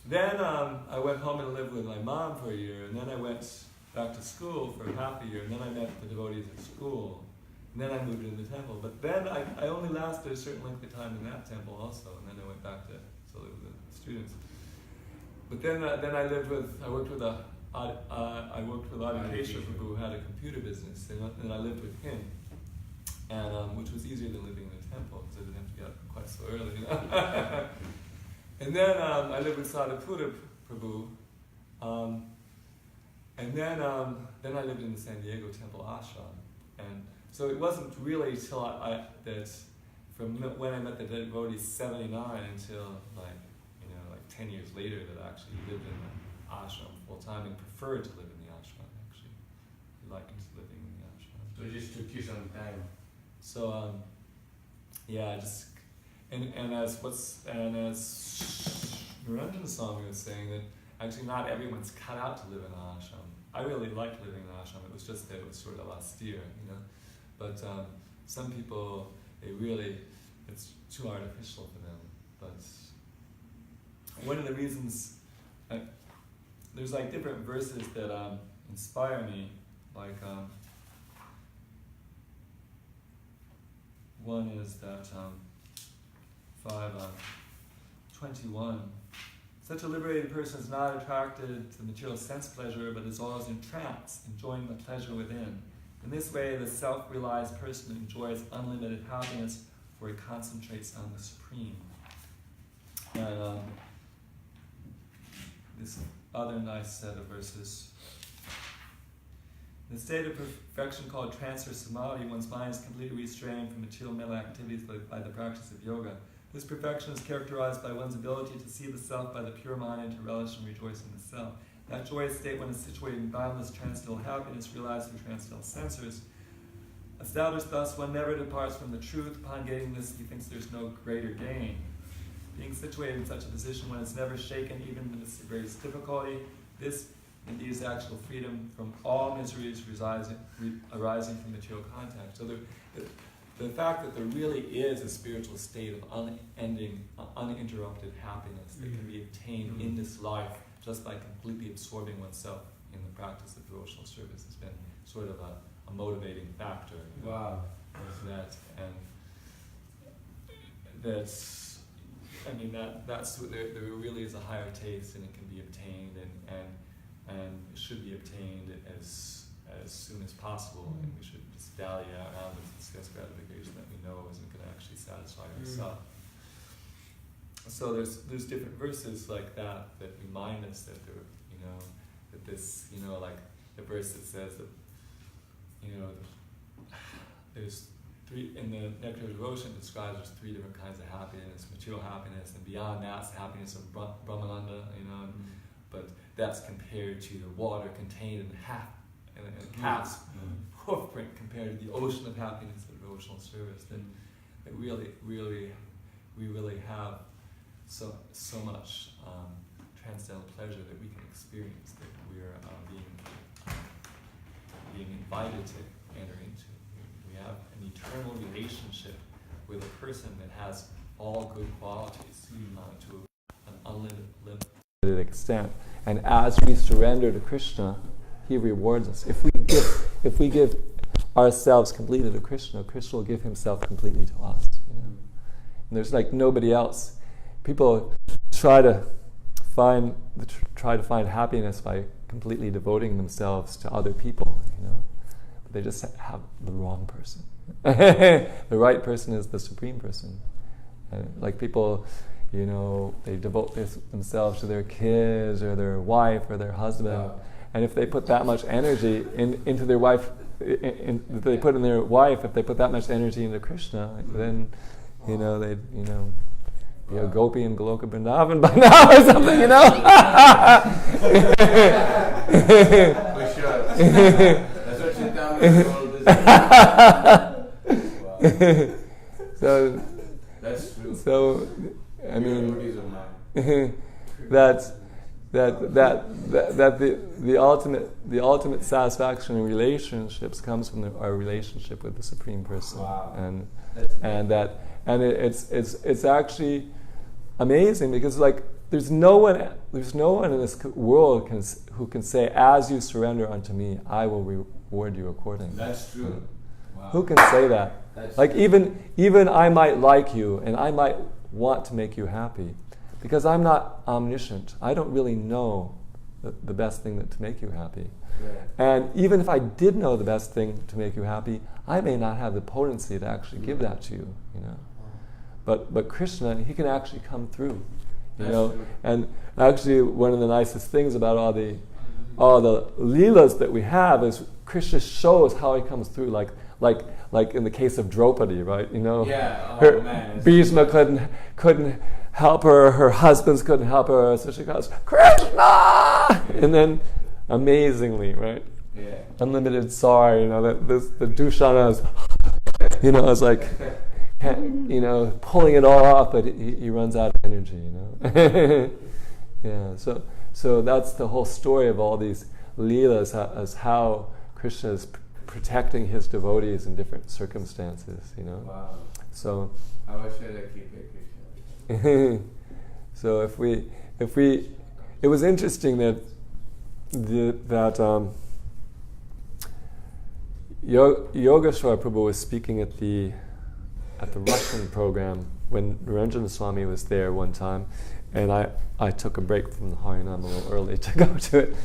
then I went home and lived with my mom for a year, and then I went back to school for half a year, and then I met the devotees at school, and then I moved into the temple. But then I only lasted a certain length of time in that temple also, and then I went back to live with the students. But then I worked with Adikeshwar Prabhu, who had a computer business, and I lived with him, and which was easier than living in a temple because I didn't have to get up quite so early, And then I lived with Sadhapura Prabhu, and then I lived in the San Diego Temple Ashram, and so it wasn't really till from when I met the devotees 79 until 10 years later that I actually lived in the ashram full time and preferred to live in the ashram. Actually, I liked living in the ashram. So it just took you some time. So as Niranjan Swami was saying, that actually not everyone's cut out to live in an ashram. I really liked living in an ashram. It was just that it was sort of austere, But some people, it's too artificial for them. But one of the reasons, there's different verses that inspire me, one is that 5:21. Such a liberated person is not attracted to the material sense pleasure, but is always in trance, enjoying the pleasure within. In this way, the self-realized person enjoys unlimited happiness, for he concentrates on the Supreme. And this other nice set of verses. In the state of perfection called trance or samadhi, one's mind is completely restrained from material mental activities by the practice of yoga. This perfection is characterized by one's ability to see the self by the pure mind and to relish and rejoice in the self. That joyous state, one is situated in boundless transcendental happiness, realized through transcendental sensors. Established thus, one never departs from the truth. Upon getting this, he thinks there's no greater gain. Being situated in such a position, one is never shaken, even in the greatest difficulty. This, indeed, is actual freedom from all miseries arising from material contact. So the fact that there really is a spiritual state of unending, uninterrupted happiness that can be obtained in this life just by completely absorbing oneself in the practice of devotional service has been sort of a motivating factor. Wow. There really is a higher taste, and it can be obtained, and it should be obtained as soon as possible, and we should just dally around with this gratification that we know isn't going to actually satisfy ourselves. So there's different verses like that remind us that like the verse that says that there's three in the Nectar of Devotion describes there's three different kinds of happiness: material happiness, and beyond that's the happiness of Brahmananda, but that's compared to the water contained in a calf's hoofprint compared to the ocean of happiness of devotional service. That we really have so much transcendental pleasure that we can experience, that we're being invited to enter into. We have an eternal relationship with a person that has all good qualities to an unlimited extent. And as we surrender to Krishna, he rewards us. If we give ourselves completely to Krishna, Krishna will give himself completely to us. And there's like nobody else. People try to find happiness by completely devoting themselves to other people, but they just have the wrong person. The right person is the Supreme Person. Like people, they devote themselves to their kids or their wife or their husband, and if they put that much energy into their wife, if they put that much energy into Krishna, then they'd Gopi and Goloka Vrindavan by now or something, For sure. That's what you tell me all this. So that's true. So I mean that the ultimate satisfaction in relationships comes from our relationship with the Supreme Person. Wow. And it's actually amazing, because like there's no one in this world who can say, as you surrender unto me, I will reward you accordingly. That's true. Wow. Who can say that? That's like true. even I might like you and I might want to make you happy, because I'm not omniscient. I don't really know the best thing to make you happy. Yeah. And even if I did know the best thing to make you happy, I may not have the potency to actually give that to you, But Krishna, he can actually come through, True. And actually, one of the nicest things about all the leelas that we have is Krishna shows how he comes through, like in the case of Draupadi, right? Bhishma couldn't help her husbands couldn't help her, so she goes, Krishna! And then, amazingly, right? Yeah. Unlimited sorry, the Dushana is, it's like, pulling it all off, but he runs out of energy, Yeah, so that's the whole story of all these leelas, as how Krishna is protecting his devotees in different circumstances, Wow. So How should I keep it, Krishna? So it was interesting that Yogeshwar Prabhu was speaking at the at the Russian program when Niranjana Swami was there one time, and I took a break from the Harinam a little early to go to it.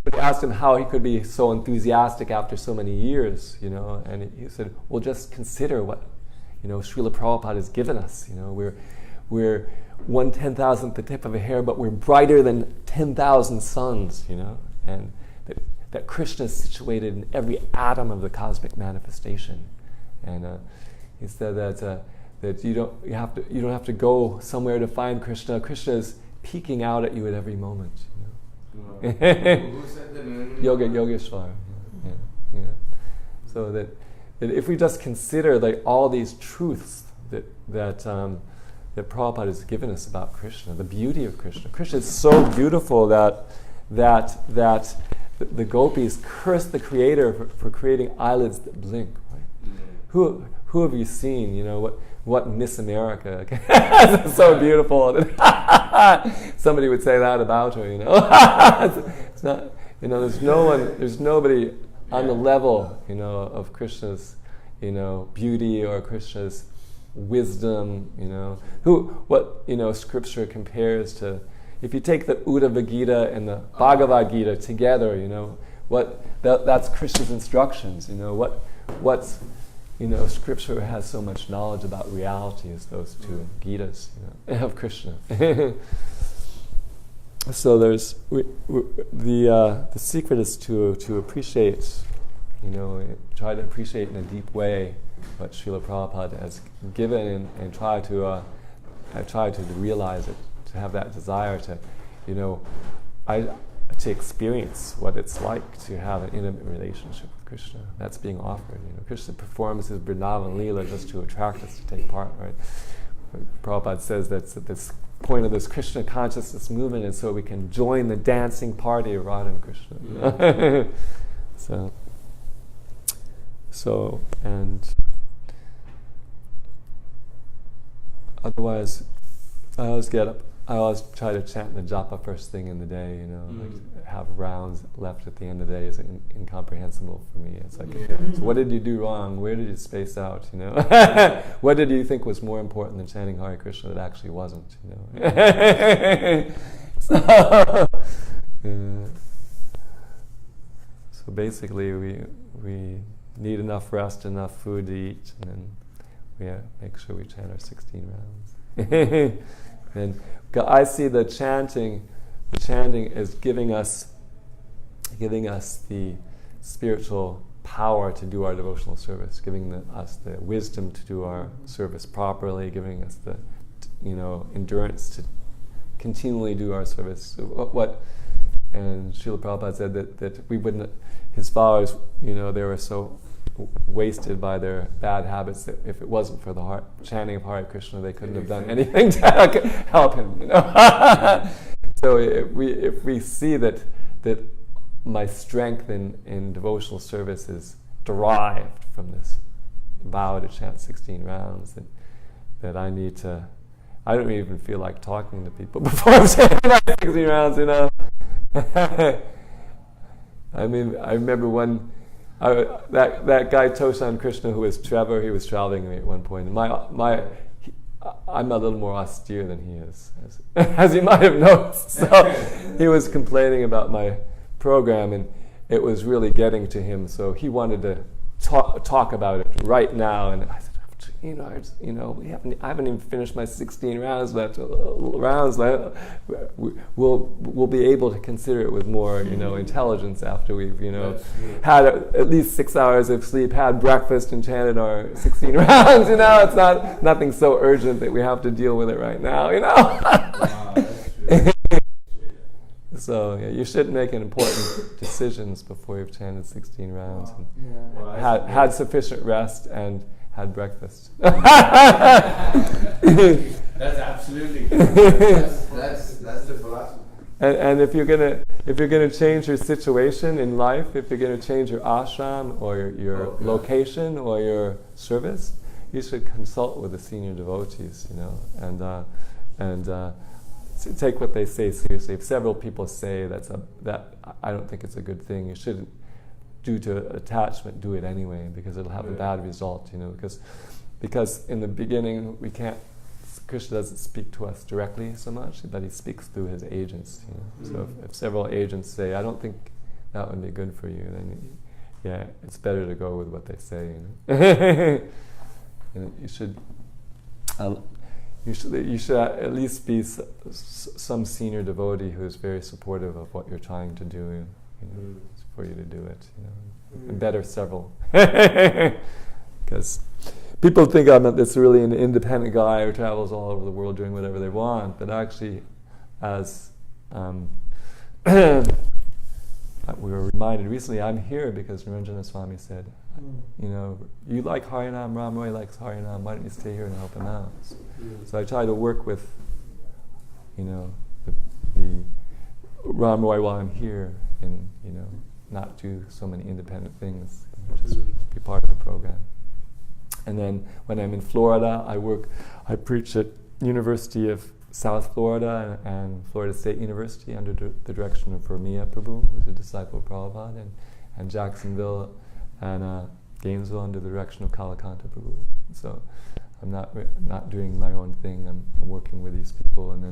But I asked him how he could be so enthusiastic after so many years, and he said, well, just consider what, Śrīla Prabhupada has given us. We're 1/10,000th the tip of a hair, but we're brighter than 10,000 suns, and that Krishna is situated in every atom of the cosmic manifestation. And he said that you don't have to go somewhere to find Krishna. Krishna is peeking out at you at every moment. Who said that? Yogeshwar. Yeah. So that if we just consider all these truths that Prabhupada has given us about Krishna, the beauty of Krishna. Krishna is so beautiful that the gopis curse the Creator for creating eyelids that blink. Right? Mm-hmm. Who have you seen? What Miss America is so beautiful. Somebody would say that about her. It's not. There's nobody on the level, of Krishna's, beauty or Krishna's wisdom. What Scripture compares to. If you take the Uddhava Gita and the Bhagavad Gita together, that's Krishna's instructions. What's Scripture has so much knowledge about reality as those two Gitas of Krishna. So there's the secret is to appreciate, try to appreciate in a deep way what Śrīla Prabhupada has given, and try to realize it, to have that desire to, to experience what it's like to have an intimate relationship with Krishna. That's being offered. Krishna performs his Vrindavan Leela just to attract us to take part. Right? Prabhupada says that's at this point of this Krishna consciousness movement, and so we can join the dancing party of Radha and Krishna. So and otherwise, I always try to chant the japa first thing in the day, like have rounds left at the end of the day is incomprehensible for me. It's like, so what did you do wrong? Where did you space out? What did you think was more important than chanting Hare Krishna that actually wasn't? So basically, we need enough rest, enough food to eat, and then we make sure we chant our 16 rounds. And I see the chanting is giving us the spiritual power to do our devotional service, giving us the wisdom to do our service properly, giving us the endurance to continually do our service. And Śrīla Prabhupada said that we wouldn't. His followers, they were so wasted by their bad habits that if it wasn't for the chanting of Hare Krishna, they couldn't have done anything to help him. So if we see that my strength in devotional service is derived from this vow to chant 16 rounds, that I need to. I don't even feel like talking to people before I'm chanting 16 rounds. I mean, I remember that guy Toshan Krishna, who was Trevor, he was traveling with me at one point. And I'm a little more austere than he is, as you might have noticed. So he was complaining about my program, and it was really getting to him. So he wanted to talk about it right now, and I said, I haven't even finished my 16 rounds left. We'll be able to consider it with more, intelligence after we've, had at least 6 hours of sleep, had breakfast, and chanted our 16 rounds. It's nothing so urgent that we have to deal with it right now. Wow, that's true. So you shouldn't make important decisions before you've chanted 16 rounds. Wow. And had sufficient rest and had breakfast. That's absolutely that's the philosophy. And if you're gonna change your situation in life, if you're gonna change your ashram or your location or your service, you should consult with the senior devotees, and take what they say seriously. If several people say that I don't think it's a good thing, you shouldn't, due to attachment, do it anyway, because it'll have a bad result, because because in the beginning Krishna doesn't speak to us directly so much, but he speaks through his agents. So if several agents say, "I don't think that would be good for you," then it's better to go with what they say. And you should at least be some senior devotee who is very supportive of what you're trying to do, for you to do it. And better several, because people think I'm this really an independent guy who travels all over the world doing whatever they want. But actually, as we were reminded recently, I'm here because Niranjana Swami said, you like Harinam, Ram Roy likes Harinam, why don't you stay here and help him out? So I try to work with, the Ram Roy while I'm here and, not do so many independent things, just be part of the program. And then when I'm in Florida, I preach at University of South Florida and Florida State University under the direction of Śrīla Prabhu, who's a disciple of Prabhupada, and Jacksonville and Gainesville under the direction of Kalakanta Prabhu. So I'm not doing my own thing. I'm working with these people. And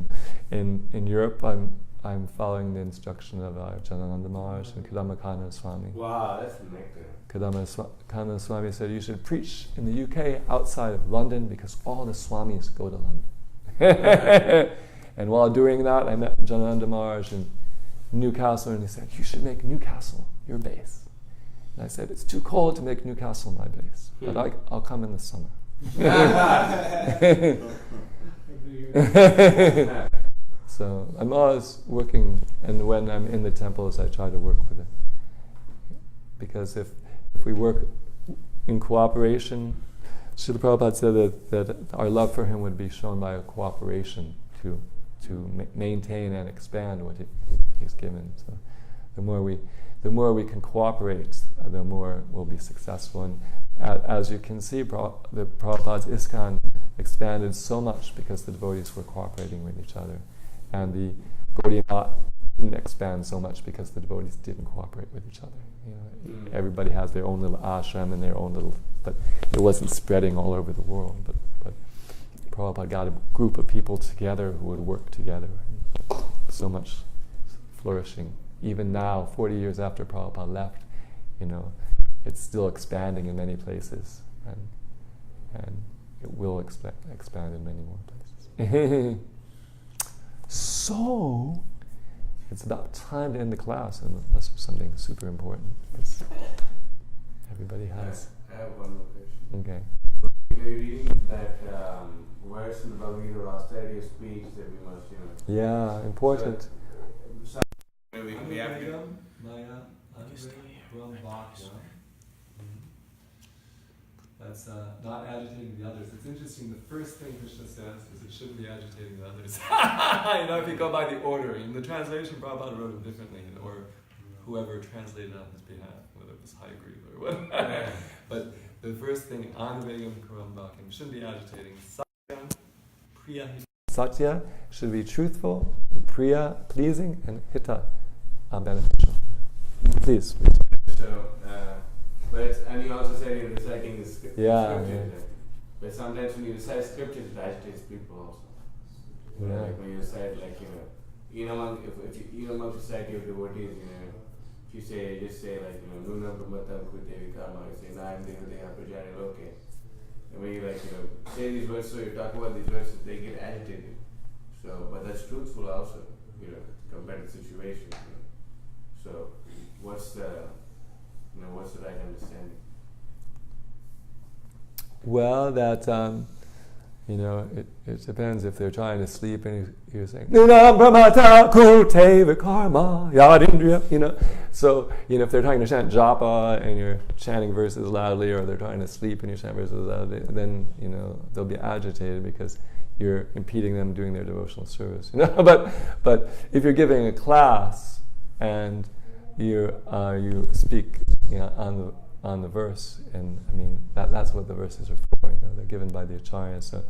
then in Europe, I'm following the instruction of Janananda Maharaj and Kadamba Swami. Wow, that's amazing. Kadamba Swami said, you should preach in the UK outside of London because all the Swamis go to London. And while doing that, I met Janananda Maharaj in Newcastle, and he said, you should make Newcastle your base. And I said, it's too cold to make Newcastle my base, but I'll come in the summer. So I'm always working, and when I'm in the temples, I try to work with it. Because if we work in cooperation, Śrīla Prabhupada said that our love for him would be shown by a cooperation to maintain and expand what he's given. So the more we can cooperate, the more we'll be successful. And as you can see, the Prabhupada's ISKCON expanded so much because the devotees were cooperating with each other. And the Gaudiya Math didn't expand so much because the devotees didn't cooperate with each other. Everybody has their own little ashram and their own little, but it wasn't spreading all over the world. But Prabhupada got a group of people together who would work together. So much flourishing. Even now, 40 years after Prabhupada left, it's still expanding in many places, and it will expand in many more places. So, it's about time to end the class, unless there's something super important. Everybody has. I have one more question. Okay. You're reading that verse in the Bhagavad austerity of speech that we must, Yeah, important. So we have to. That's not agitating the others. It's interesting, the first thing Krishna says is it shouldn't be agitating the others. If you go by the order. In the translation, Prabhupada wrote it differently, or whoever translated on his behalf, whether it was Haigriva or whatever. But the first thing, Anvegam Karambhakim, shouldn't be agitating. Satyam, Priya Hita. Satya should be truthful, Priya, pleasing, and Hita, beneficial. Please. So, and you also said you're reciting the scriptures. But sometimes when you recite scriptures, it agitates people also. Like when you recite, if you among society of devotees, if you just say Nuna Brahmatam Kudevi Karma, you say Naim Devadeha Prajari Loke. And when you say these verses, so you talk about these verses, they get agitated. So, but that's truthful also, compared to the situation. So, what's the right understanding? Well, that it depends if they're trying to sleep and you're saying Nuna Brahmata Kuteva Karma Yadindriya. So if they're trying to chant japa and you're chanting verses loudly, or they're trying to sleep and you chant verses loudly, then they'll be agitated because you're impeding them doing their devotional service. But if you're giving a class and you speak on the verse, and that's what the verses are for. They're given by the acharya. So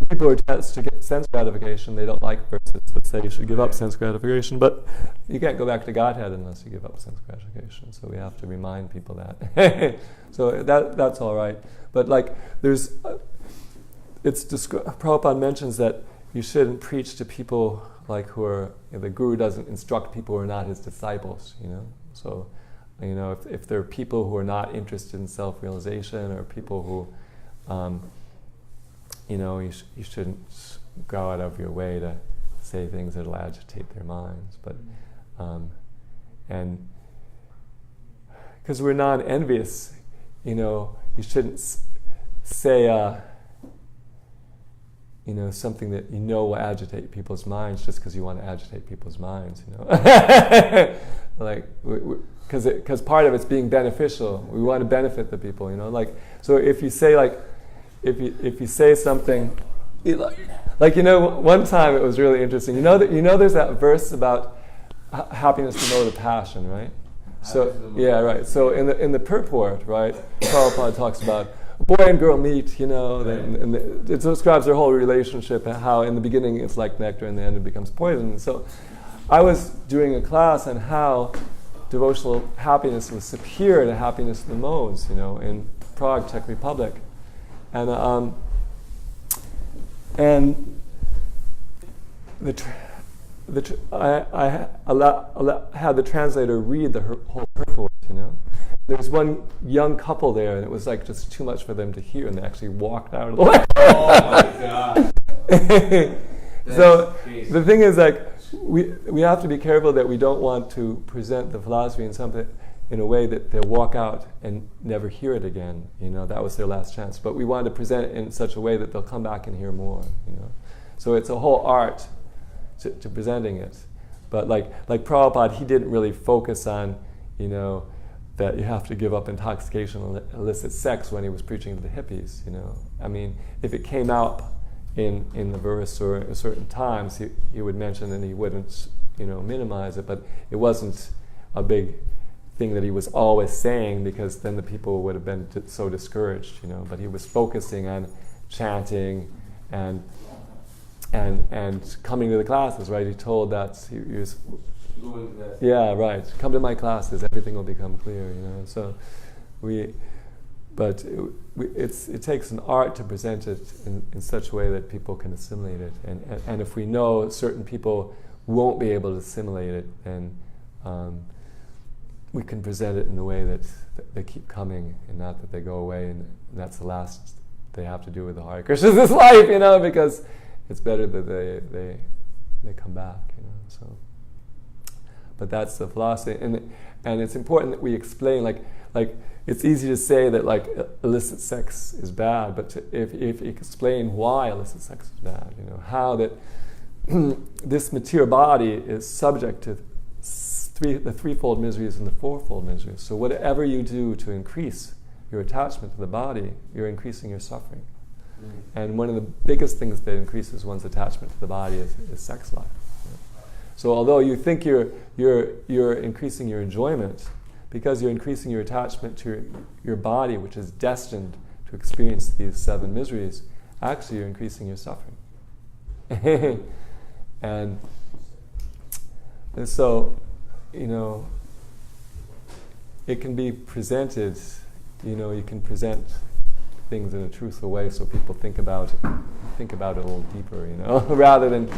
people who are test to get sense gratification, they don't like verses that say you should give up sense gratification, but you can't go back to Godhead unless you give up sense gratification. So we have to remind people that. So that's all right. But there's Prabhupada mentions that you shouldn't preach to people like who are, the guru doesn't instruct people who are not his disciples, So, if there are people who are not interested in self-realization, or people who, you shouldn't go out of your way to say things that will agitate their minds. But, and because we're non-envious, you shouldn't say, something that will agitate people's minds just because you want to agitate people's minds, like, because part of it's being beneficial. We want to benefit the people, so if you say if you say something, one time it was really interesting. There's that verse about happiness below the passion, right? So yeah, right. So in the purport, right, Prabhupada talks about boy and girl meet, and it describes their whole relationship, and how in the beginning it's like nectar, and in the end it becomes poison. So I was doing a class on how devotional happiness was superior to happiness in the modes, in Prague, Czech Republic, and I had the translator read the whole purport, There was one young couple there, and it was like just too much for them to hear, and they actually walked out of the way. Oh my God! So crazy. The thing is, we have to be careful that we don't want to present the philosophy in a way that they'll walk out and never hear it again. That was their last chance. But we want to present it in such a way that they'll come back and hear more. So it's a whole art to presenting it. But like Prabhupada, he didn't really focus on, that you have to give up intoxication and illicit sex when he was preaching to the hippies, I mean, if it came out in the verse or at certain times, he would mention, and he wouldn't, minimize it, but it wasn't a big thing that he was always saying, because then the people would have been so discouraged, but he was focusing on chanting and coming to the classes, right? He told that he was, yeah, right. Come to my classes, everything will become clear. So it takes an art to present it in such a way that people can assimilate it. And if we know certain people won't be able to assimilate it, then we can present it in a way that they keep coming, and not that they go away, and that's the last they have to do with the Hare Krishna this life, because it's better that they come back, So, but that's the philosophy, and it's important that we explain. Like it's easy to say that illicit sex is bad, but if you explain why illicit sex is bad, how that this material body is subject to the threefold miseries and the fourfold miseries. So whatever you do to increase your attachment to the body, you're increasing your suffering. And one of the biggest things that increases one's attachment to the body is sex life. So although you think you're increasing your enjoyment, because you're increasing your attachment to your body, which is destined to experience these 7 miseries, actually you're increasing your suffering. and so, it can be presented, you can present things in a truthful way so people think about it a little deeper, rather than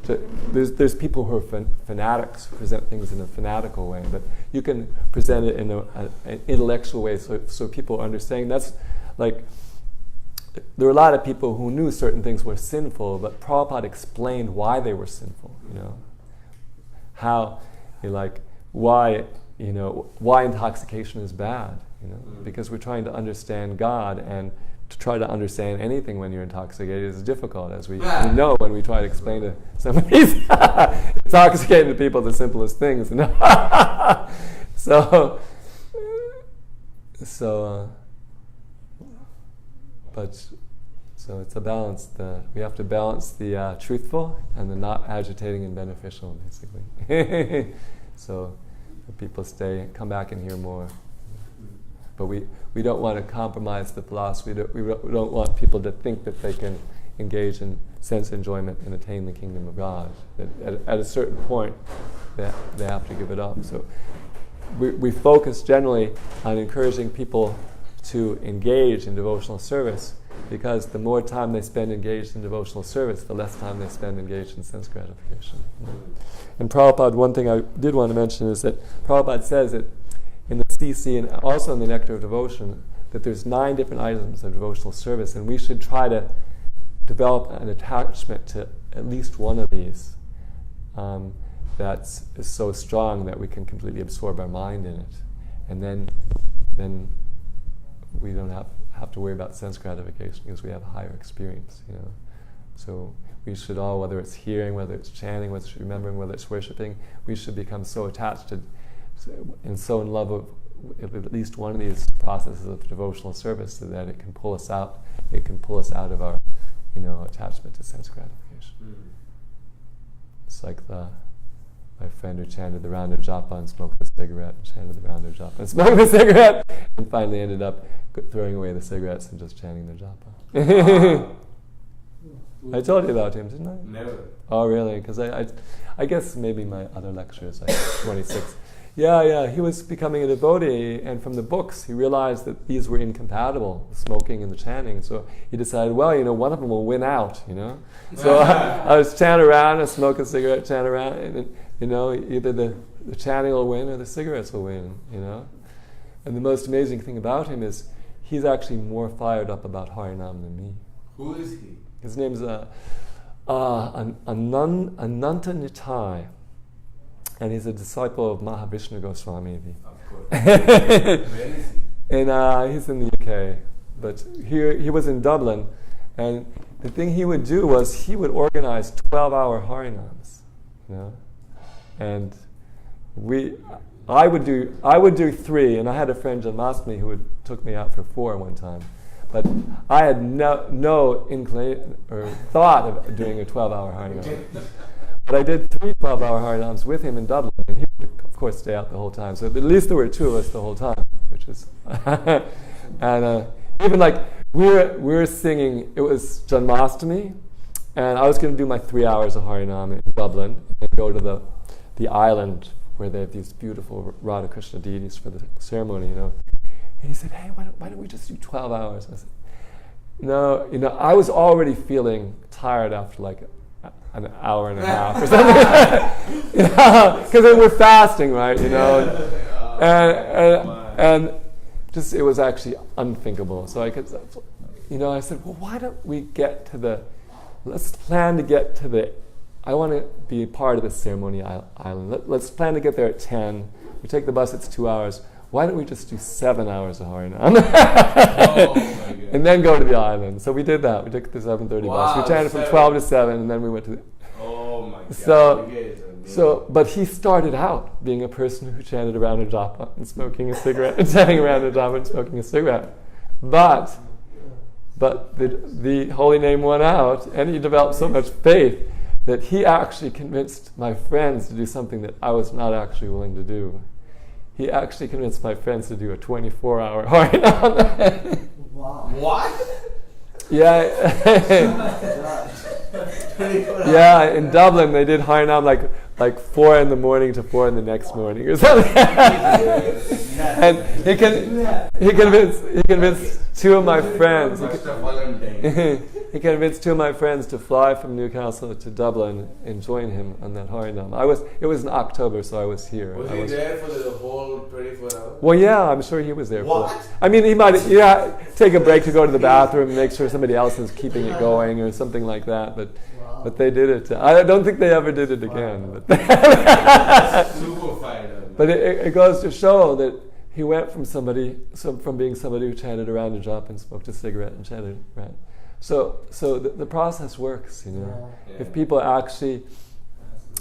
there's people who are fanatics who present things in a fanatical way, but you can present it in an intellectual way so people understand. That's like, there were a lot of people who knew certain things were sinful, but Prabhupada explained why they were sinful, how, why intoxication is bad, because we're trying to understand God, and to try to understand anything when you're intoxicated is difficult, as we know when we try to explain to somebody who's intoxicated to people the simplest things. So it's a balance. We have to balance the truthful and the not agitating and beneficial, basically. So people come back and hear more. But we don't want to compromise the philosophy. We don't want people to think that they can engage in sense enjoyment and attain the kingdom of God. That at a certain point, they have to give it up. So we focus generally on encouraging people to engage in devotional service, because the more time they spend engaged in devotional service, the less time they spend engaged in sense gratification. And Prabhupada, one thing I did want to mention is that Prabhupada says that in the CC and also in the Nectar of Devotion, that there's 9 different items of devotional service, and we should try to develop an attachment to at least one of these that is so strong that we can completely absorb our mind in it. And then we don't have to worry about sense gratification because we have a higher experience, you know. So we should all, whether it's hearing, whether it's chanting, whether it's remembering, whether it's worshiping, we should become so attached to and so in love of at least one of these processes of devotional service so that it can pull us out. It can pull us out of our, you know, attachment to sense gratification. It's like my friend who chanted the round of japa and smoked the cigarette, and chanted the round of japa and smoked the cigarette, and finally ended up throwing away the cigarettes and just chanting the japa. I told you about him, didn't I? Never. Oh, really? Because I guess maybe my other lectures, like 26. Yeah, he was becoming a devotee, and from the books he realized that these were incompatible, the smoking and the chanting. So he decided, well, you know, one of them will win out, you know. So I was chant around, I smoke a cigarette, chant around, and you know, either the chanting will win or the cigarettes will win, you know. And the most amazing thing about him is he's actually more fired up about Harinam than me. Who is he? His name's Ananta Nitai. And he's a disciple of Mahavishnu Goswami. Of course. Where is he? And he's in the UK. But he was in Dublin. And the thing he would do was he would organize 12-hour Harinams. You know? And I would do 3, and I had a friend, John Masmi, who took me out for 4 one time. But I had no inclination or thought of doing a 12-hour Harinam. But I did 3 12-hour Harinams with him in Dublin, and he would, of course, stay out the whole time. So at least there were 2 of us the whole time, which is... and even like, we were singing, it was Janmashtami, and I was going to do my 3 hours of Harinam in Dublin, and go to the island where they have these beautiful Radha Krishna deities for the ceremony, you know. And he said, hey, why don't we just do 12 hours? I said, no, you know, I was already feeling tired after like an hour and a half or something. Because we're fasting, right, you know. And just, it was actually unthinkable. So I could, you know, I said, well, why don't we let's plan to get to I want to be part of the ceremony island. Let's plan to get there at 10. We take the bus, it's 2 hours. Why don't we just do 7 hours of Harinam? And then go to the island. So we did that. We took the 7:30 bus. We chanted from 12 to 7, and then we went to Oh my God. So, but he started out being a person who chanted around a japa and smoking a cigarette, and chanting around a japa and smoking a cigarette. But the holy name won out, and he developed so much faith that he actually convinced my friends to do something that I was not actually willing to do. He actually convinced my friends to do a 24-hour Harinam. Wow. What? Yeah. Yeah, in Dublin they did Harinam like 4 in the morning to 4 in the next morning or something. And he convinced 2 of my friends. He convinced 2 of my friends to fly from Newcastle to Dublin and join him on that Harinam. It was in October, so I was here. Was he there for the whole 24 hours? Well, yeah, I'm sure he was there. What? I mean, he might take a break to go to the bathroom and make sure somebody else is keeping it going or something like that. But they did it. I don't think they ever did it again. But super fired up. But it goes to show that he went from being somebody who chanted around a japa and smoked a cigarette and chanted, right? So the process works, you know. Yeah. If people actually,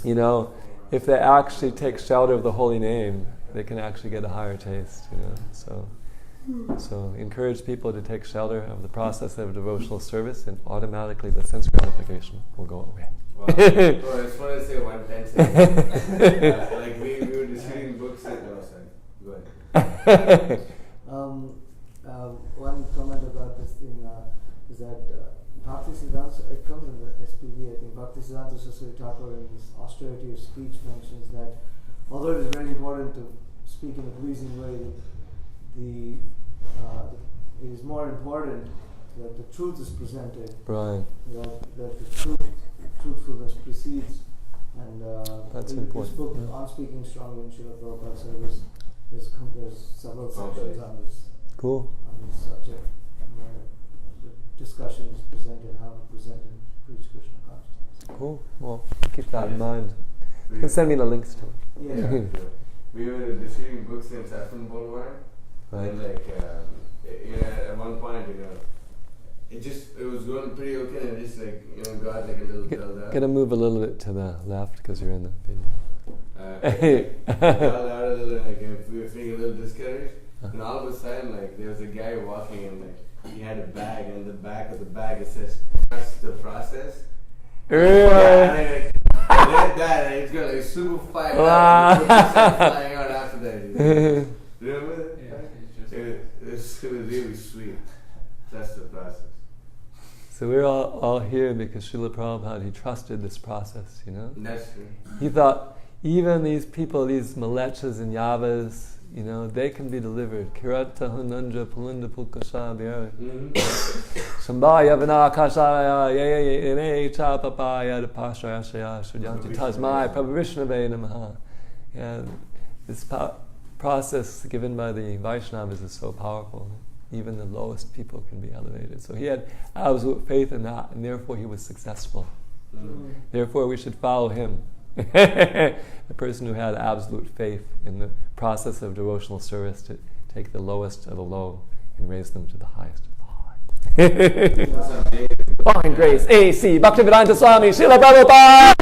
you know, if they actually take shelter of the holy name, they can actually get a higher taste, you know. So encourage people to take shelter of the process of devotional service, and automatically the sense gratification will go away. Wow. I just want to say one sentence. Like we were distributing books and go ahead. One comment about this thing is that Bhaktisiddhanta, it comes in the SPV, I think. Bhaktisiddhanta Saraswati Thakur in his austerity of speech mentions that although it is very important to speak in a pleasing way, it is more important that the truth is presented, Right. that the truthfulness precedes, and That's in important. this book, Yeah. On Speaking Strongly in Śrīla Prabhupada service, there's several sections on Cool. this subject, where the discussion is presented, how to present and preach Krishna consciousness. Cool. Well, keep that in mind. You can send me the links to it. Yeah. Yeah, sure. We were distributing books in Saffron Boulevard, Right. and like, at one point, it was going pretty okay, and it just like, got like a little dulled out. Gotta move a little bit to the left because you're in the video. Dulled out a little, like we were feeling a little discouraged, and all of a sudden, like there was a guy walking, and like he had a bag, and in the back of the bag it says, "Trust the process." Yeah, I read that, and it's got like super fired up, and flying out after that. Remember that? Yeah, It was really sweet. That's the process. So we're all here because Śrīla Prabhupada, he trusted this process, That's true. He thought, even these people, these malechas and yavas, they can be delivered. Kirata hunandra pulunda pulkasha bhyara. Shambhaya vinakashaya yeye chapapaya dapashrayashaya shudyanta tasmai Prabhu Vishnave namaha. And this process given by the Vaishnavas is so powerful. Even the lowest people can be elevated. So he had absolute faith in that, and therefore he was successful. Therefore we should follow him. The person who had absolute faith in the process of devotional service to take the lowest of the low and raise them to the highest of the high. Divine Grace, A.C. Bhaktivedanta Swami, Śrīla Prabhupada!